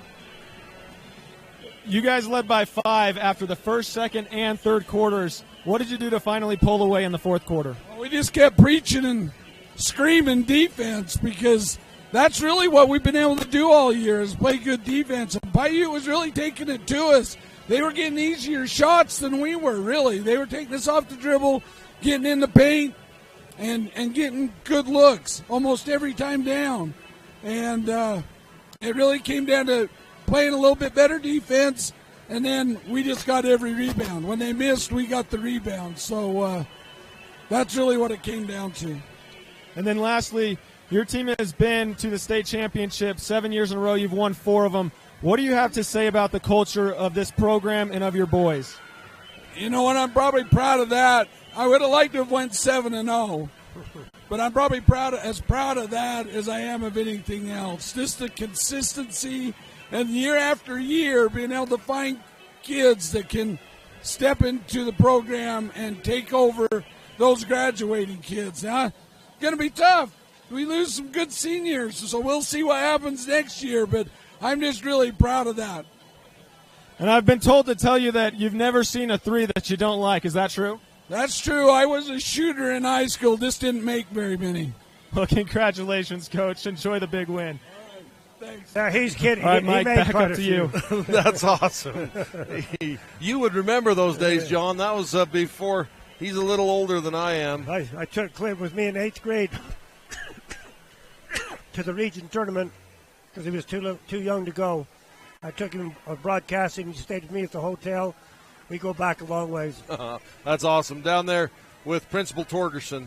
You guys led by 5 after the first, second, and third quarters. What did you do to finally pull away in the fourth quarter? Well, we just kept preaching and screaming defense because that's really what we've been able to do all year is play good defense. And Piute was really taking it to us. They were getting easier shots than we were, really. They were taking us off the dribble, getting in the paint, and getting good looks almost every time down. And it really came down to playing a little bit better defense, and then we just got every rebound. When they missed, we got the rebound. So that's really what it came down to. And then lastly, your team has been to the state championship 7 years in a row. You've won 4 of them. What do you have to say about the culture of this program and of your boys? You know what? I'm probably proud of that. I would have liked to have went 7-0, but I'm probably as proud of that as I am of anything else. Just the consistency, and year after year, being able to find kids that can step into the program and take over those graduating kids. Now, it's going to be tough. We lose some good seniors, so we'll see what happens next year, but I'm just really proud of that. And I've been told to tell you that you've never seen a three that you don't like. Is that true? That's true. I was a shooter in high school. Just didn't make very many. Well, congratulations, Coach. Enjoy the big win. Thanks. He's kidding. All right, He Mike, made back quite up a to few. you. That's awesome. You would remember those days, John. That was before. He's a little older than I am. I took Clint with me in 8th grade to the region tournament because he was too young to go. I took him broadcasting. He stayed with me at the hotel. We go back a long ways. That's awesome. Down there with Principal Torgerson.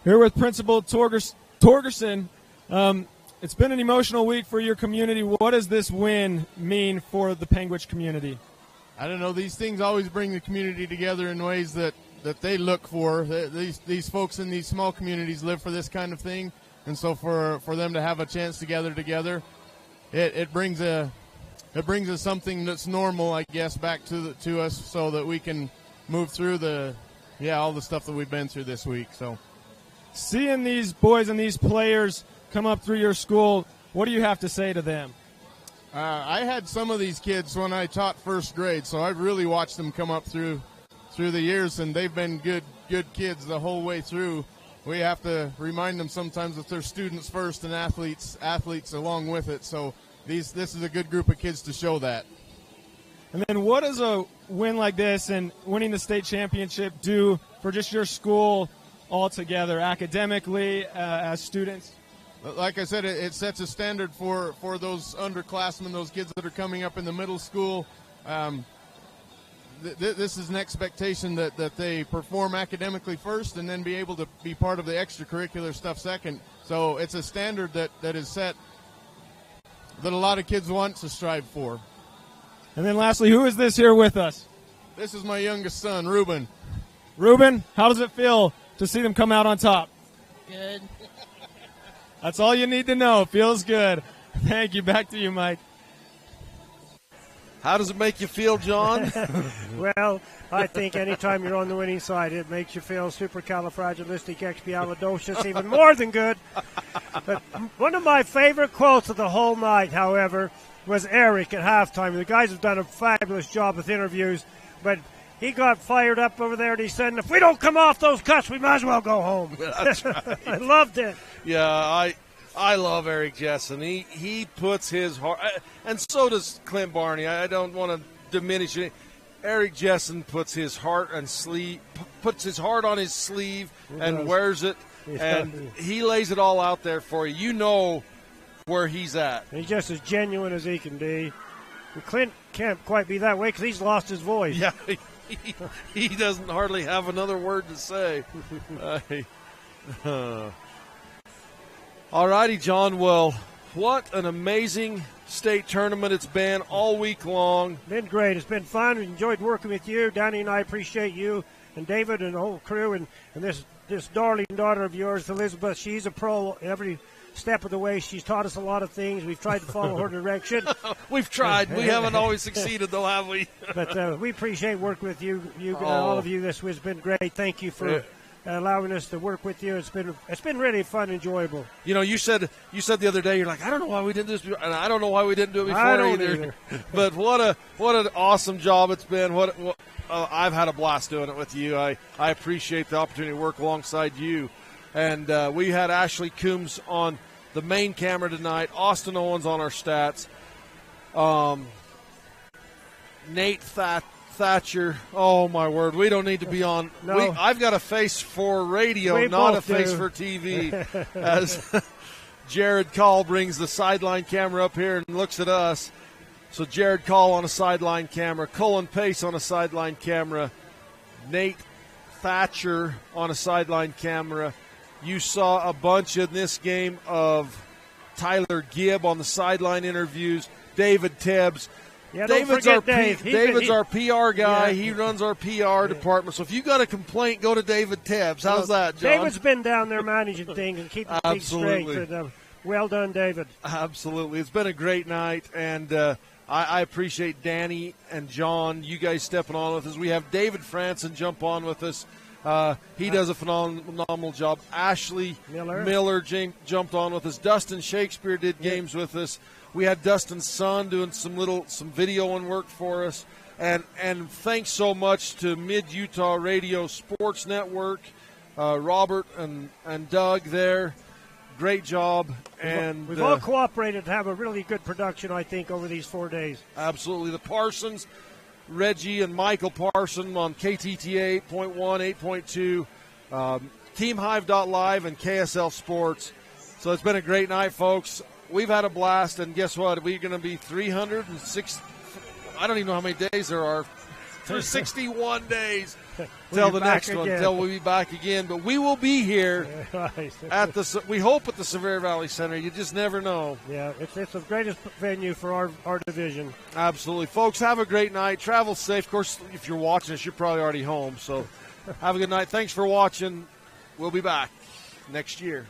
Here with Principal Torgerson. It's been an emotional week for your community. What does this win mean for the Panguitch community? I don't know. These things always bring the community together in ways that they look for. These folks in these small communities live for this kind of thing, and so for them to have a chance to gather together, it brings us something that's normal, I guess, back to us, so that we can move through all the stuff that we've been through this week. So, seeing these boys and these players come up through your school, what do you have to say to them? I had some of these kids when I taught first grade, so I've really watched them come up through the years, and they've been good kids the whole way through. We have to remind them sometimes that they're students first and athletes along with it. So this is a good group of kids to show that. And then what does a win like this and winning the state championship do for just your school altogether, academically, as students? Like I said, it sets a standard for those underclassmen, those kids that are coming up in the middle school. This is an expectation that they perform academically first and then be able to be part of the extracurricular stuff second. So it's a standard that is set that a lot of kids want to strive for. And then lastly, who is this here with us? This is my youngest son, Ruben. Ruben, how does it feel to see them come out on top? Good. That's all you need to know. Feels good. Thank you. Back to you, Mike. How does it make you feel, John? Well, I think anytime you're on the winning side, it makes you feel supercalifragilisticexpialidocious, even more than good. But one of my favorite quotes of the whole night, however, was Eric at halftime. The guys have done a fabulous job with interviews, but he got fired up over there, and he said, if we don't come off those cuts, we might as well go home. That's right. I loved it. Yeah, I love Eric Jessen. He puts his heart, and so does Clint Barney. I don't want to diminish it. Eric Jessen puts his heart on his sleeve and wears it, and he lays it all out there for you. You know where he's at. He's just as genuine as he can be. And Clint can't quite be that way because he's lost his voice. Yeah, he doesn't hardly have another word to say. All righty, John. Well, what an amazing state tournament it's been all week long. Been great. It's been fun. We enjoyed working with you. Danny and I appreciate you and David and the whole crew and this darling daughter of yours, Elizabeth. She's a pro every step of the way. She's taught us a lot of things. We've tried to follow her direction. We've tried. We haven't always succeeded, though, have we? But we appreciate working with you. All of you. This has been great. Thank you for allowing us to work with you. It's been really fun, enjoyable. You know, you said the other day, you're like, I don't know why we did this, and I don't know why we didn't do it before I don't either. But what an awesome job it's been. I've had a blast doing it with you. I appreciate the opportunity to work alongside you. And we had Ashley Coombs on the main camera tonight. Austin Owens on our stats. Nate Thatcher. Oh, my word. We don't need to be on. No. I've got a face for radio, We not a both face do. for TV. As Jared Call brings the sideline camera up here and looks at us. So Jared Call on a sideline camera, Cullen Pace on a sideline camera, Nate Thatcher on a sideline camera. You saw a bunch in this game of Tyler Gibb on the sideline interviews, David Tebbs. Yeah, David's our PR guy. Yeah. He runs our PR department. So if you got a complaint, go to David Tebbs. How's that, John? David's been down there managing things and keeping things straight. But, well done, David. Absolutely. It's been a great night, and I appreciate Danny and John, you guys stepping on with us. We have David Franson jump on with us. He does a phenomenal job. Ashley Miller jumped on with us. Dustin Shakespeare did games with us. We had Dustin's son doing some video and work for us. And thanks so much to Mid-Utah Radio Sports Network, Robert and Doug there. Great job. And we've all cooperated to have a really good production, I think, over these 4 days. Absolutely. The Parsons, Reggie and Michael Parson on KTTA 8.1, 8.2, TeamHive.live, and KSL Sports. So it's been a great night, folks. We've had a blast, and guess what? We're going to be 306. I don't even know how many days there are. 361 days till the next one, till we'll be back again. But we will be here at we hope at the Sevier Valley Center. You just never know. Yeah, it's the greatest venue for our division. Absolutely. Folks, have a great night. Travel safe. Of course, if you're watching us, you're probably already home. So have a good night. Thanks for watching. We'll be back next year.